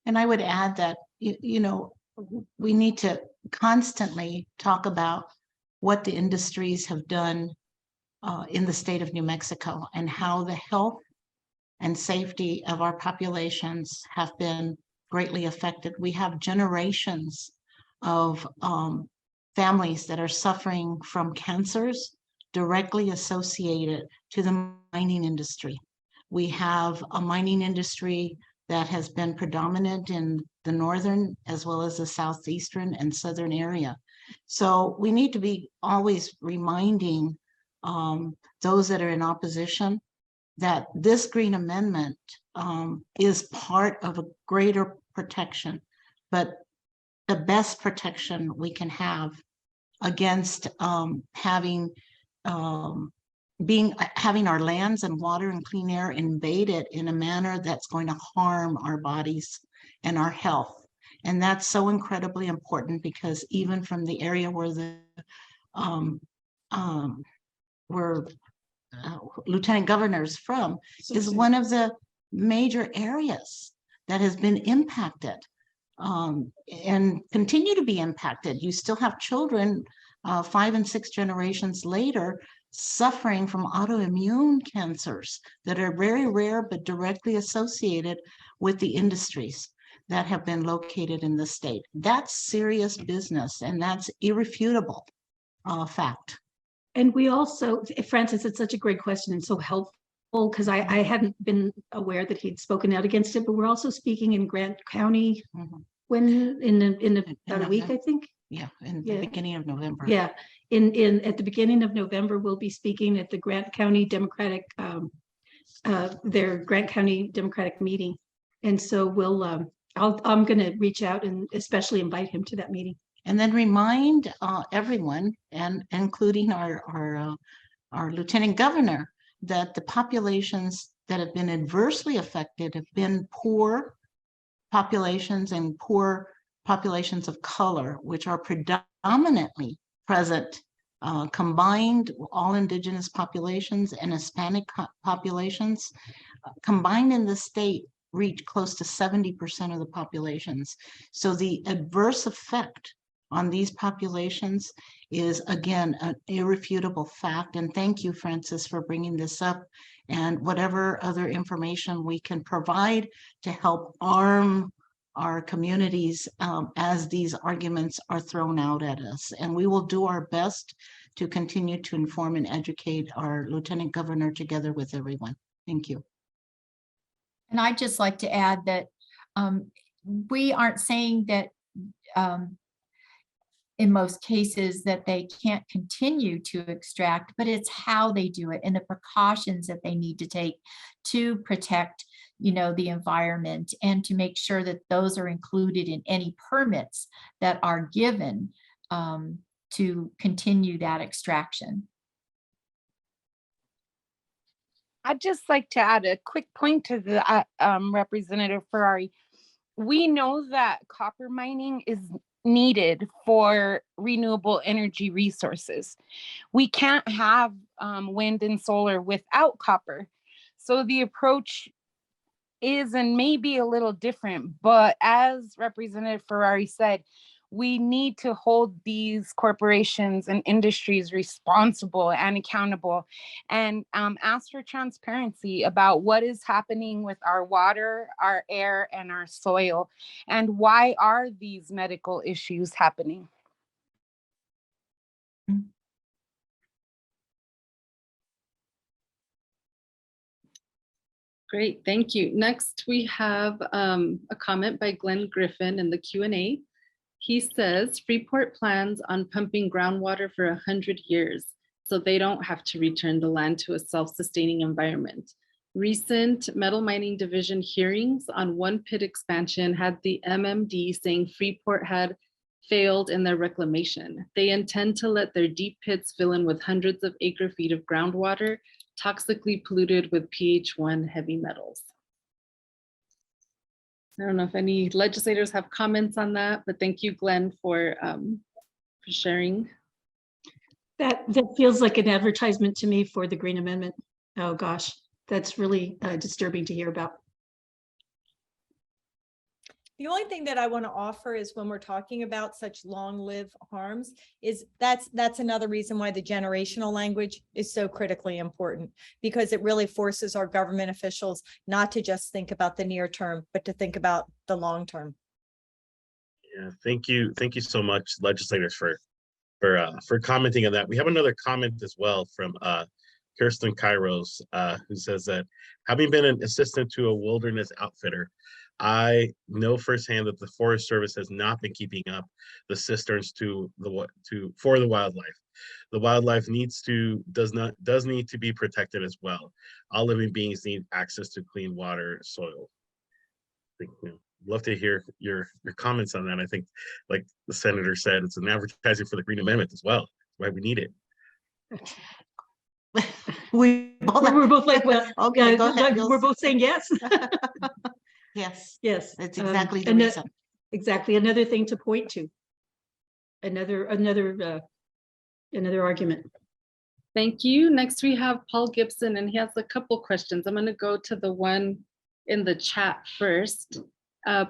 And I would add that, you know, we need to constantly talk about what the industries have done in the state of New Mexico, and how the health and safety of our populations have been greatly affected. We have generations of families that are suffering from cancers directly associated to the mining industry. We have a mining industry that has been predominant in the northern as well as the southeastern and southern area. So we need to be always reminding those that are in opposition that this Green Amendment is part of a greater protection, but the best protection we can have against having our lands and water and clean air invaded in a manner that's going to harm our bodies and our health. And that's so incredibly important, because even from the area where the Lieutenant Governor's from, is one of the major areas that has been impacted and continue to be impacted. You still have children 5 and 6 generations later suffering from autoimmune cancers that are very rare but directly associated with the industries that have been located in the state. That's serious business, and that's irrefutable fact. And we also, Francis, it's such a great question and so helpful, because I hadn't been aware that he'd spoken out against it, but we're also speaking in Grant County when in about a week, I think. Yeah, in the beginning of November. Yeah, at the beginning of November, we'll be speaking at the Grant County Democratic, their Grant County Democratic meeting. And so we'll, I'm going to reach out and especially invite him to that meeting. And then remind everyone, and including our Lieutenant Governor, that the populations that have been adversely affected have been poor populations and poor populations of color, which are predominantly present, combined, all indigenous populations and Hispanic populations combined in the state reach close to 70% of the populations. So the adverse effect on these populations is, again, an irrefutable fact. And thank you, Francis, for bringing this up, and whatever other information we can provide to help arm our communities as these arguments are thrown out at us. And we will do our best to continue to inform and educate our Lieutenant Governor together with everyone. Thank you. And I'd just like to add that we aren't saying that in most cases that they can't continue to extract, but it's how they do it and the precautions that they need to take to protect, you know, the environment, and to make sure that those are included in any permits that are given to continue that extraction. I'd just like to add a quick point to the Representative Ferrari. We know that copper mining is needed for renewable energy resources. We can't have wind and solar without copper. So the approach is and may be a little different, but as Representative Ferrari said, we need to hold these corporations and industries responsible and accountable, and ask for transparency about what is happening with our water, our air, and our soil, and why are these medical issues happening. Great, thank you. Next, we have a comment by Glenn Griffin in the Q&A. He says, Freeport plans on pumping groundwater for 100 years, so they don't have to return the land to a self-sustaining environment. Recent Metal Mining Division hearings on one pit expansion had the MMD saying Freeport had failed in their reclamation. They intend to let their deep pits fill in with hundreds of acre-feet of groundwater, toxically polluted with pH1 heavy metals. I don't know if any legislators have comments on that, but thank you, Glenn, for sharing. That feels like an advertisement to me for the Green Amendment. Oh gosh, that's really disturbing to hear about. The only thing that I want to offer is when we're talking about such long-lived harms is that's another reason why the generational language is so critically important, because it really forces our government officials not to just think about the near term, but to think about the long term. Yeah, thank you so much, legislators, for commenting on that. We have another comment as well from Kirsten Kairos, who says that having been an assistant to a wilderness outfitter, I know firsthand that the Forest Service has not been keeping up the cisterns for the wildlife. The wildlife does need to be protected as well. All living beings need access to clean water, soil. I think, love to hear your comments on that. I think, like the senator said, it's an advertising for the Green Amendment as well. That's why we need it. We're both like, well, Okay, go ahead, we're both saying yes. Yes, Yes. that's exactly the and reason. Exactly. Another thing to point to. Another argument. Thank you. Next, we have Paul Gibson, and he has a couple questions. I'm going to go to the one in the chat first.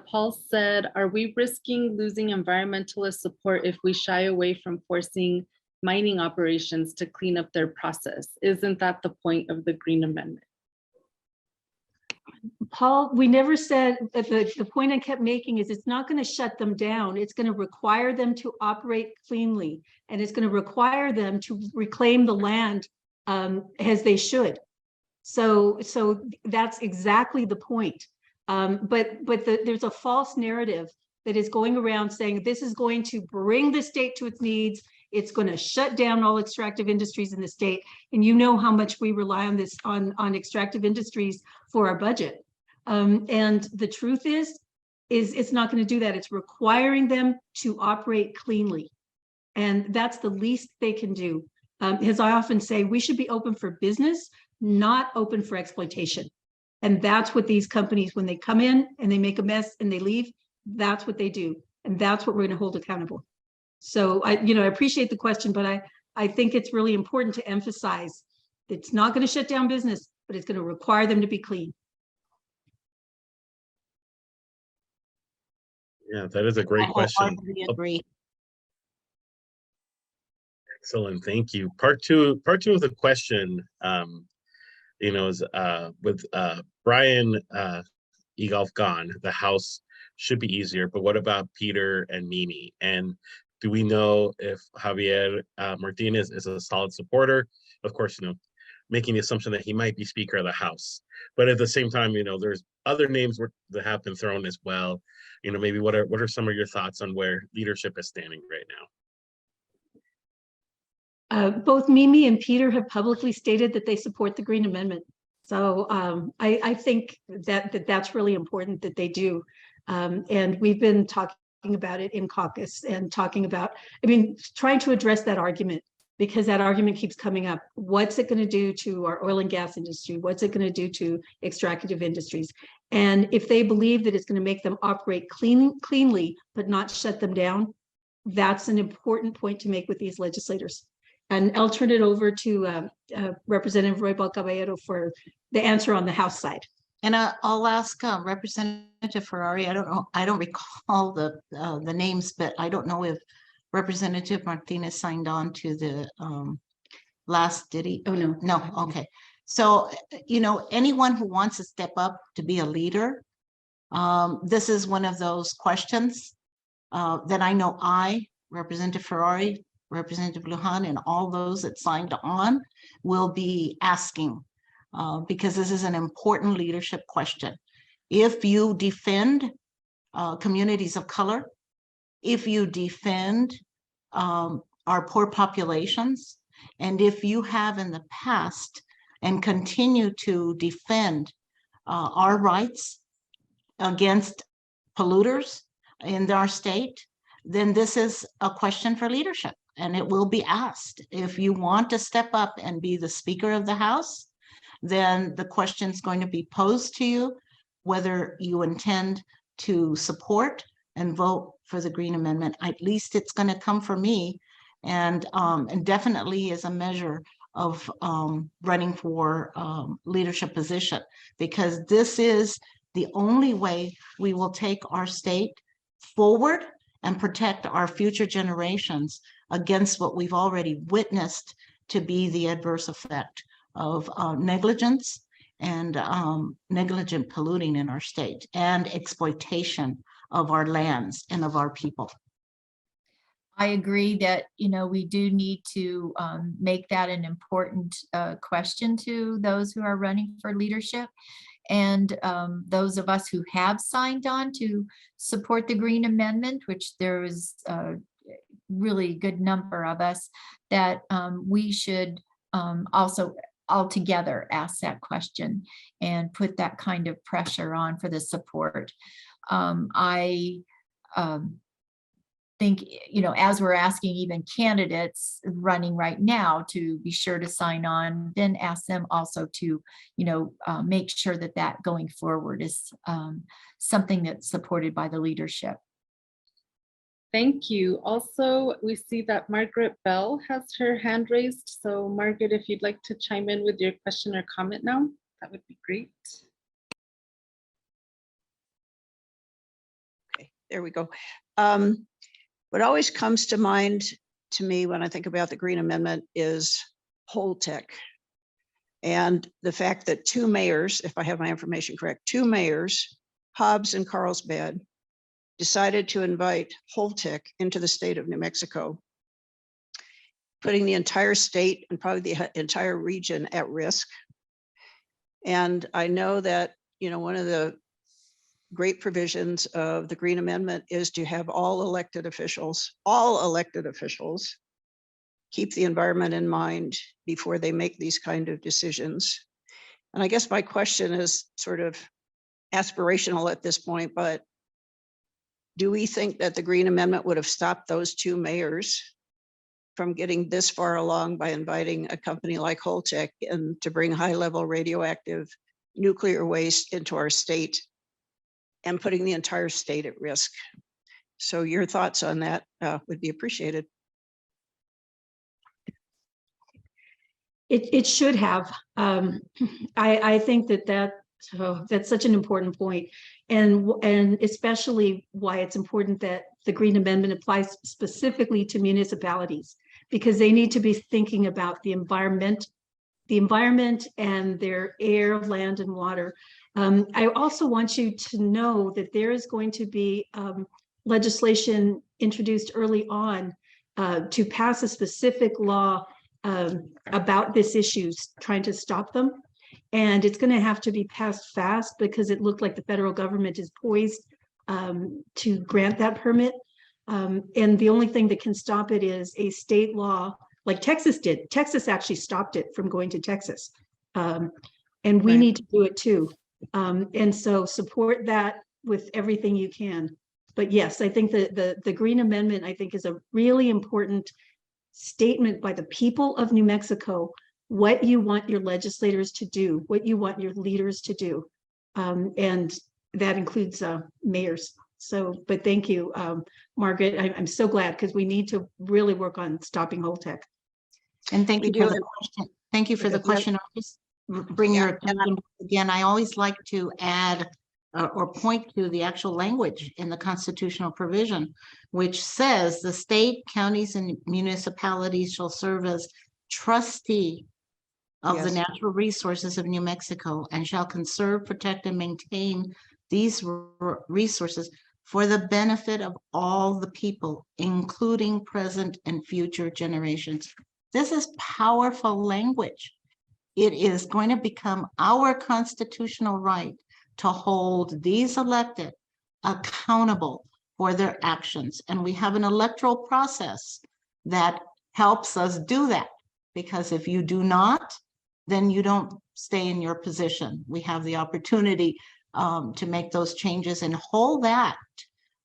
Paul said, are we risking losing environmentalist support if we shy away from forcing mining operations to clean up their process? Isn't that the point of the Green Amendment? Paul, we never said, the point I kept making is it's not going to shut them down. It's going to require them to operate cleanly, and it's going to require them to reclaim the land as they should. So that's exactly the point. There's a false narrative that is going around saying this is going to bring the state to its needs. It's going to shut down all extractive industries in the state. And you know how much we rely on this, on extractive industries for our budget. And the truth is it's not going to do that. It's requiring them to operate cleanly. And that's the least they can do. As I often say, we should be open for business, not open for exploitation. And that's what these companies, when they come in and they make a mess and they leave, that's what they do. And that's what we're going to hold accountable. So I appreciate the question, but I think it's really important to emphasize it's not going to shut down business, but it's going to require them to be clean. Yeah, that is a great question. I agree. Excellent, thank you. Part two of the question, is with Brian Egolf gone, the House should be easier, but what about Peter and Mimi? And do we know if Javier Martinez is a solid supporter? Of course, making the assumption that he might be Speaker of the House. But at the same time, there's other names that have been thrown as well. Maybe what are some of your thoughts on where leadership is standing right now? Both Mimi and Peter have publicly stated that they support the Green Amendment. So I think that's really important that they do. And we've been talking about it in caucus and trying to address that argument, because that argument keeps coming up. What's it going to do to our oil and gas industry? What's it going to do to extractive industries? And if they believe that it's going to make them operate cleanly, but not shut them down, that's an important point to make with these legislators. And I'll turn it over to Representative Roybal Caballero for the answer on the House side. And I'll ask Representative Ferrari. I don't know. I don't recall the names, but I don't know if Representative Martinez signed on to the last. Did he? Oh no. No. Okay. So anyone who wants to step up to be a leader, this is one of those questions that I know Representative Ferrari, Representative Lujan, and all those that signed on will be asking. Because this is an important leadership question. If you defend communities of color, if you defend our poor populations, and if you have in the past and continue to defend our rights against polluters in our state, then this is a question for leadership, and it will be asked. If you want to step up and be the Speaker of the House, then the question is going to be posed to you, whether you intend to support and vote for the Green Amendment. At least it's going to come from me, and definitely as a measure of running for leadership position, because this is the only way we will take our state forward and protect our future generations against what we've already witnessed to be the adverse effect of negligence and negligent polluting in our state and exploitation of our lands and of our people. I agree that, we do need to make that an important question to those who are running for leadership. And those of us who have signed on to support the Green Amendment, which there is a really good number of us, that we should also altogether ask that question and put that kind of pressure on for the support. I think, as we're asking even candidates running right now to be sure to sign on, then ask them also to, make sure that that going forward is something that's supported by the leadership. Thank you. Also, we see that Margaret Bell has her hand raised. So Margaret, if you'd like to chime in with your question or comment now, that would be great. Okay, there we go. What always comes to mind to me when I think about the Green Amendment is Holtec. And the fact that two mayors, if I have my information correct, two mayors, Hobbs and Carlsbad, decided to invite Holtec into the state of New Mexico, putting the entire state and probably the entire region at risk. And I know that, one of the great provisions of the Green Amendment is to have all elected officials keep the environment in mind before they make these kind of decisions. And I guess my question is sort of aspirational at this point, but do we think that the Green Amendment would have stopped those two mayors from getting this far along by inviting a company like Holtec and to bring high-level radioactive nuclear waste into our state and putting the entire state at risk? So your thoughts on that would be appreciated. It should have. I think that's such an important point, and especially why it's important that the Green Amendment applies specifically to municipalities, because they need to be thinking about the environment and their air, land, and water. I also want you to know that there is going to be legislation introduced early on to pass a specific law about this issue, trying to stop them. And it's going to have to be passed fast because it looked like the federal government is poised to grant that permit. And the only thing that can stop it is a state law, like Texas did. Texas actually stopped it from going to Texas. And we need to do it too. And so support that with everything you can. But yes, I think that the Green Amendment, I think, is a really important statement by the people of New Mexico, what you want your legislators to do, what you want your leaders to do. And that includes mayors. So, but thank you, Margaret. I'm so glad, because we need to really work on stopping Holtec. And thank you for the question. Thank you for the question. I'll just bring your attention again. I always like to add or point to the actual language in the constitutional provision, which says the state, counties, and municipalities shall serve as trustee of the natural resources of New Mexico and shall conserve, protect, and maintain these resources for the benefit of all the people, including present and future generations. This is powerful language. It is going to become our constitutional right to hold these elected accountable for their actions. And we have an electoral process that helps us do that, because if you do not, then you don't stay in your position. We have the opportunity to make those changes and hold that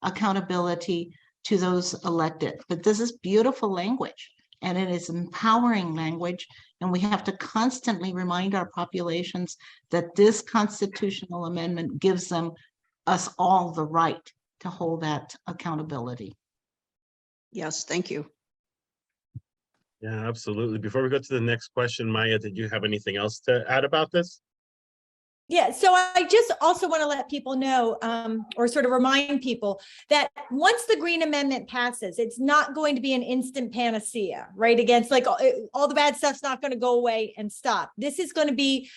accountability to those elected. But this is beautiful language, and it is empowering language. And we have to constantly remind our populations that this constitutional amendment gives us all the right to hold that accountability. Yes, thank you. Yeah, absolutely. Before we go to the next question, Maya, did you have anything else to add about this? Yeah, so I just also want to let people know, or sort of remind people that once the Green Amendment passes, it's not going to be an instant panacea, right? Against like all the bad stuff's not going to go away and stop. This is going to be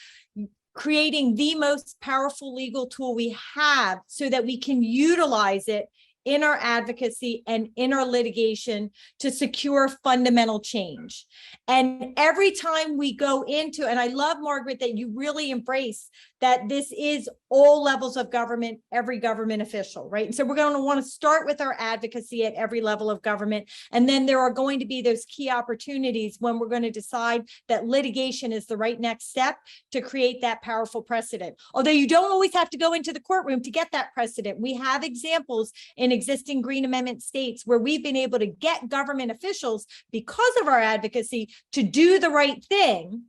creating the most powerful legal tool we have so that we can utilize it in our advocacy and in our litigation to secure fundamental change. And every time we go into, and I love, Margaret, that you really embrace that this is all levels of government, every government official, right? And so we're going to want to start with our advocacy at every level of government. And then there are going to be those key opportunities when we're going to decide that litigation is the right next step to create that powerful precedent. Although you don't always have to go into the courtroom to get that precedent. We have examples in existing Green Amendment states where we've been able to get government officials, because of our advocacy, to do the right thing,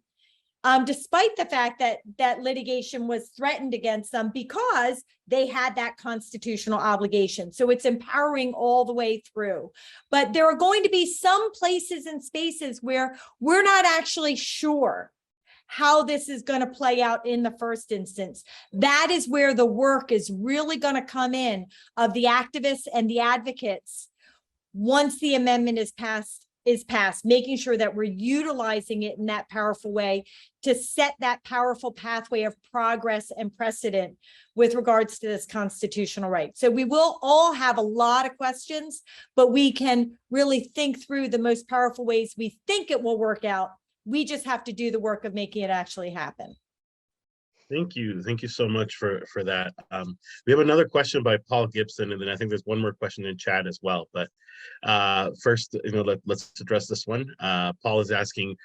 despite the fact that litigation was threatened against them because they had that constitutional obligation. So it's empowering all the way through. But there are going to be some places and spaces where we're not actually sure how this is going to play out in the first instance. That is where the work is really going to come in of the activists and the advocates once the amendment is passed, making sure that we're utilizing it in that powerful way to set that powerful pathway of progress and precedent with regards to this constitutional right. So we will all have a lot of questions, but we can really think through the most powerful ways we think it will work out. We just have to do the work of making it actually happen. Thank you so much for that. We have another question by Paul Gibson, and then I think there's one more question in chat as well. But first, let's address this one. Paul is asking,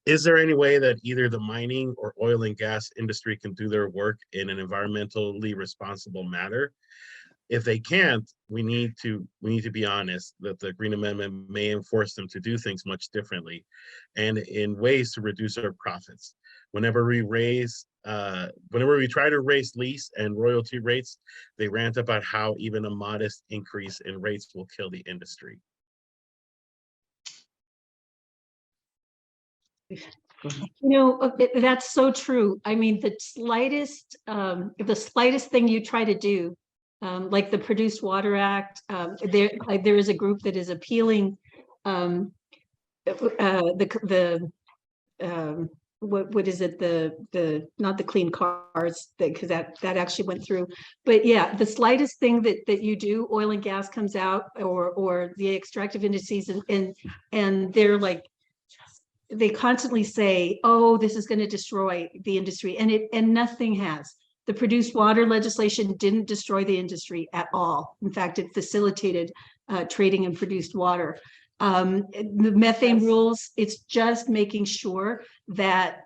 is there any way that either the mining or oil and gas industry can do their work in an environmentally responsible manner? If they can't, we need to be honest that the Green Amendment may enforce them to do things much differently and in ways to reduce our profits. Whenever we try to raise lease and royalty rates, they rant about how even a modest increase in rates will kill the industry. That's so true. I mean, the slightest thing you try to do, like the Produced Water Act, there is a group that is appealing what is it, the not the clean cars, because that actually went through. But yeah, the slightest thing that you do, oil and gas comes out, or the extractive industries, and they're like, they constantly say, oh, this is going to destroy the industry, and nothing has. The produced water legislation didn't destroy the industry at all. In fact, it facilitated trading in produced water. The methane rules, it's just making sure that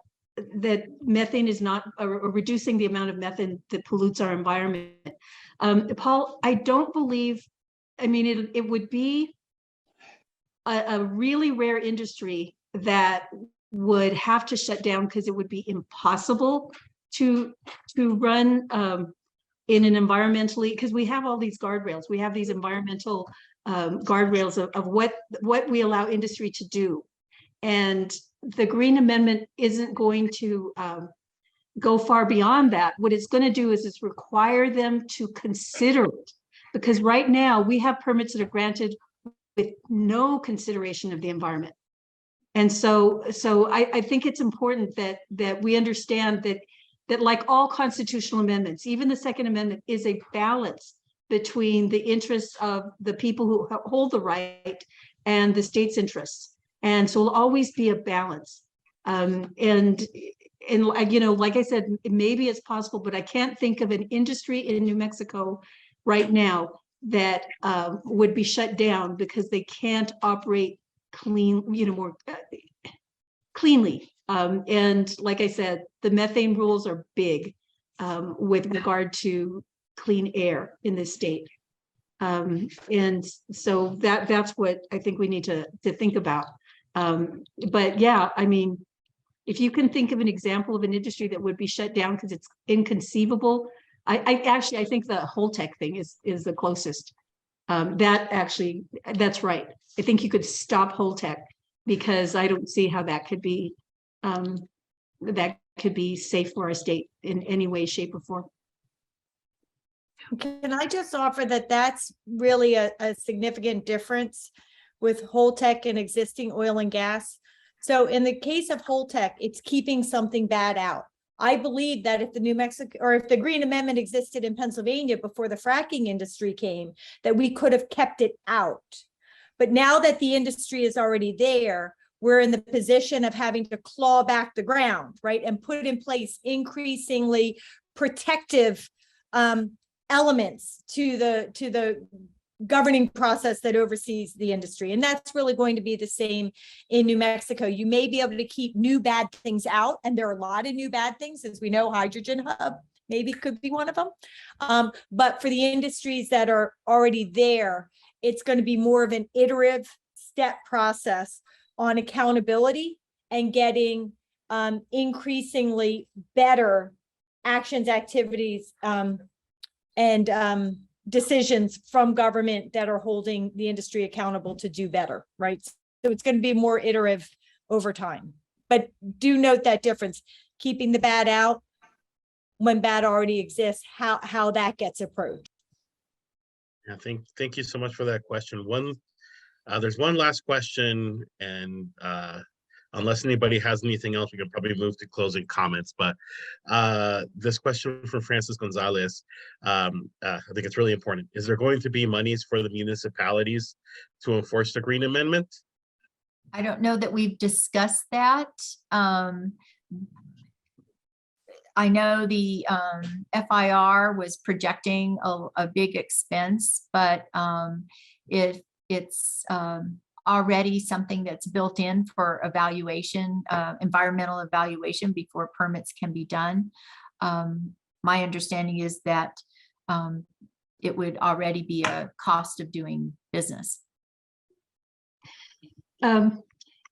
methane is not reducing the amount of methane that pollutes our environment. Paul, I don't believe, I mean, it would be a really rare industry that would have to shut down because it would be impossible to run in an environmentally, because we have all these guardrails, we have these environmental guardrails of what we allow industry to do. And the Green Amendment isn't going to go far beyond that. What it's going to do is it's require them to consider it, because right now we have permits that are granted with no consideration of the environment. And so I think it's important that we understand that like all constitutional amendments, even the Second Amendment is a balance between the interests of the people who hold the right and the state's interests. And so it'll always be a balance. And like I said, maybe it's possible, but I can't think of an industry in New Mexico right now that would be shut down because they can't operate more cleanly. And like I said, the methane rules are big with regard to clean air in this state. And so that's what I think we need to think about. But yeah, I mean, if you can think of an example of an industry that would be shut down because it's inconceivable, I think the Holtec thing is the closest. That's right. I think you could stop Holtec, because I don't see how that could be could be safe for our state in any way, shape, or form. Can I just offer that that's really a significant difference with Holtec and existing oil and gas? So in the case of Holtec, it's keeping something bad out. I believe that if the New Mexico, or if the Green Amendment existed in Pennsylvania before the fracking industry came, that we could have kept it out. But now that the industry is already there, we're in the position of having to claw back the ground, right? And put in place increasingly protective elements to the governing process that oversees the industry. And that's really going to be the same in New Mexico. You may be able to keep new bad things out, and there are a lot of new bad things, as we know, hydrogen hub maybe could be one of them. But for the industries that are already there, it's going to be more of an iterative step process on accountability and getting increasingly better actions, activities, and decisions from government that are holding the industry accountable to do better, right? So it's going to be more iterative over time. But do note that difference, keeping the bad out when bad already exists, how that gets approached. Yeah, thank you so much for that question. There's one last question, and unless anybody has anything else, we can probably move to closing comments. But this question from Francis Gonzalez, I think it's really important. Is there going to be monies for the municipalities to enforce the Green Amendment? I don't know that we've discussed that. I know the FIR was projecting a big expense, but if it's already something that's built in for evaluation, environmental evaluation before permits can be done. My understanding is that it would already be a cost of doing business.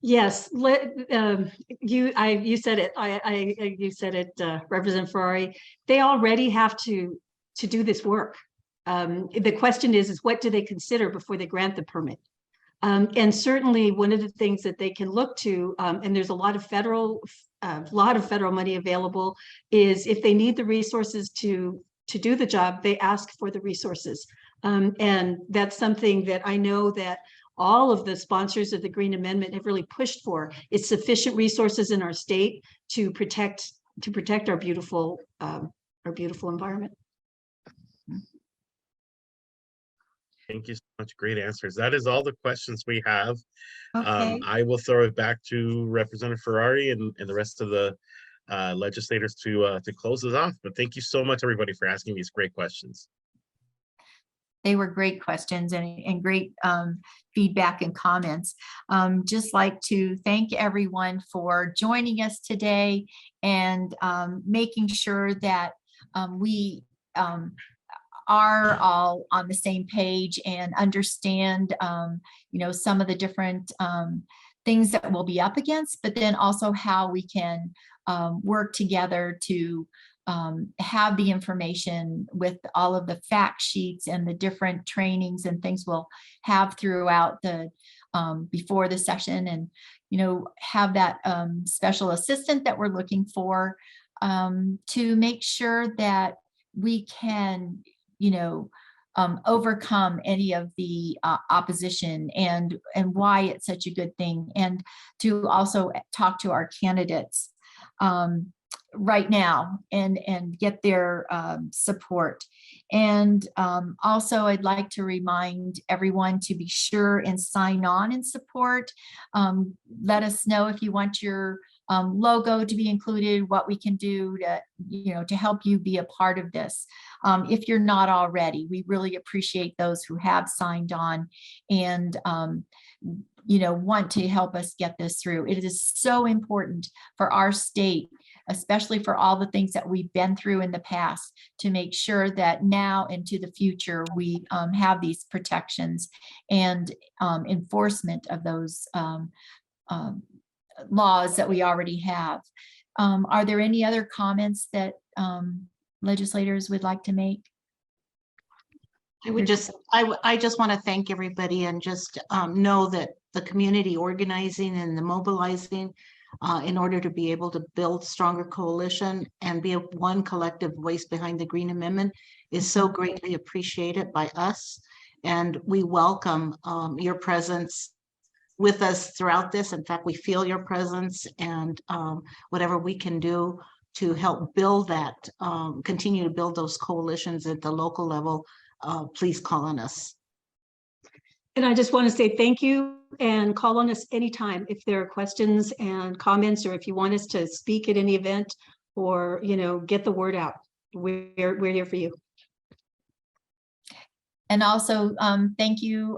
Yes, you said it. You said it, Representative Ferrari. They already have to do this work. The question is what do they consider before they grant the permit? And certainly one of the things that they can look to, and there's a lot of federal money available, is if they need the resources to do the job, they ask for the resources. And that's something that I know that all of the sponsors of the Green Amendment have really pushed for. It's sufficient resources in our state to protect our beautiful environment. Thank you so much. Great answers. That is all the questions we have. Okay. I will throw it back to Representative Ferrari and the rest of the legislators to close us off. But thank you so much, everybody, for asking these great questions. They were great questions and great feedback and comments. Just like to thank everyone for joining us today and making sure that we are all on the same page and understand, some of the different things that we'll be up against, but then also how we can work together to have the information with all of the fact sheets and the different trainings and things we'll have throughout the before the session, and have that special assistant that we're looking for to make sure that we can overcome any of the opposition and why it's such a good thing, and to also talk to our candidates right now and get their support. And also I'd like to remind everyone to be sure and sign on and support. Let us know if you want your logo to be included, what we can do to help you be a part of this. If you're not already, we really appreciate those who have signed on and want to help us get this through. It is so important for our state, especially for all the things that we've been through in the past, to make sure that now into the future we have these protections and enforcement of those laws that we already have. Are there any other comments that legislators would like to make? I just want to thank everybody and just know that the community organizing and the mobilizing in order to be able to build stronger coalition and be one collective voice behind the Green Amendment is so greatly appreciated by us. And we welcome your presence with us throughout this. In fact, we feel your presence, and whatever we can do to help build that, continue to build those coalitions at the local level, please call on us. And I just want to say thank you and call on us anytime if there are questions and comments, or if you want us to speak at any event or, you know, get the word out. We're here for you. And also, thank you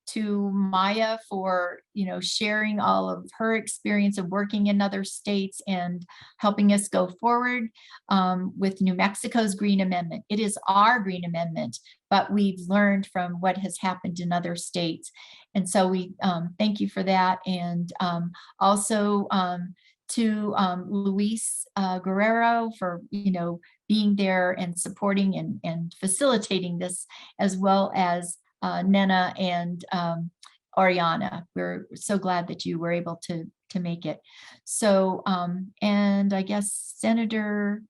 to Maya for, you know, sharing all of her experience of working in other states and helping us go forward with New Mexico's Green Amendment. It is our Green Amendment, but we've learned from what has happened in other states. And so we thank you for that. And also to Luis Guerrero for, you know, being there and supporting and facilitating this, as well as Nena and Oriana. We're so glad that you were able to make it. So, and I guess Senator,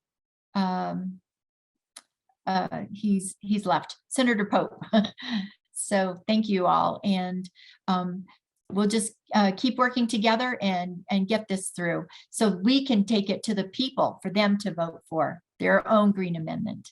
he's left, Senator Pope. So thank you all. And we'll just keep working together and get this through so we can take it to the people for them to vote for their own Green Amendment.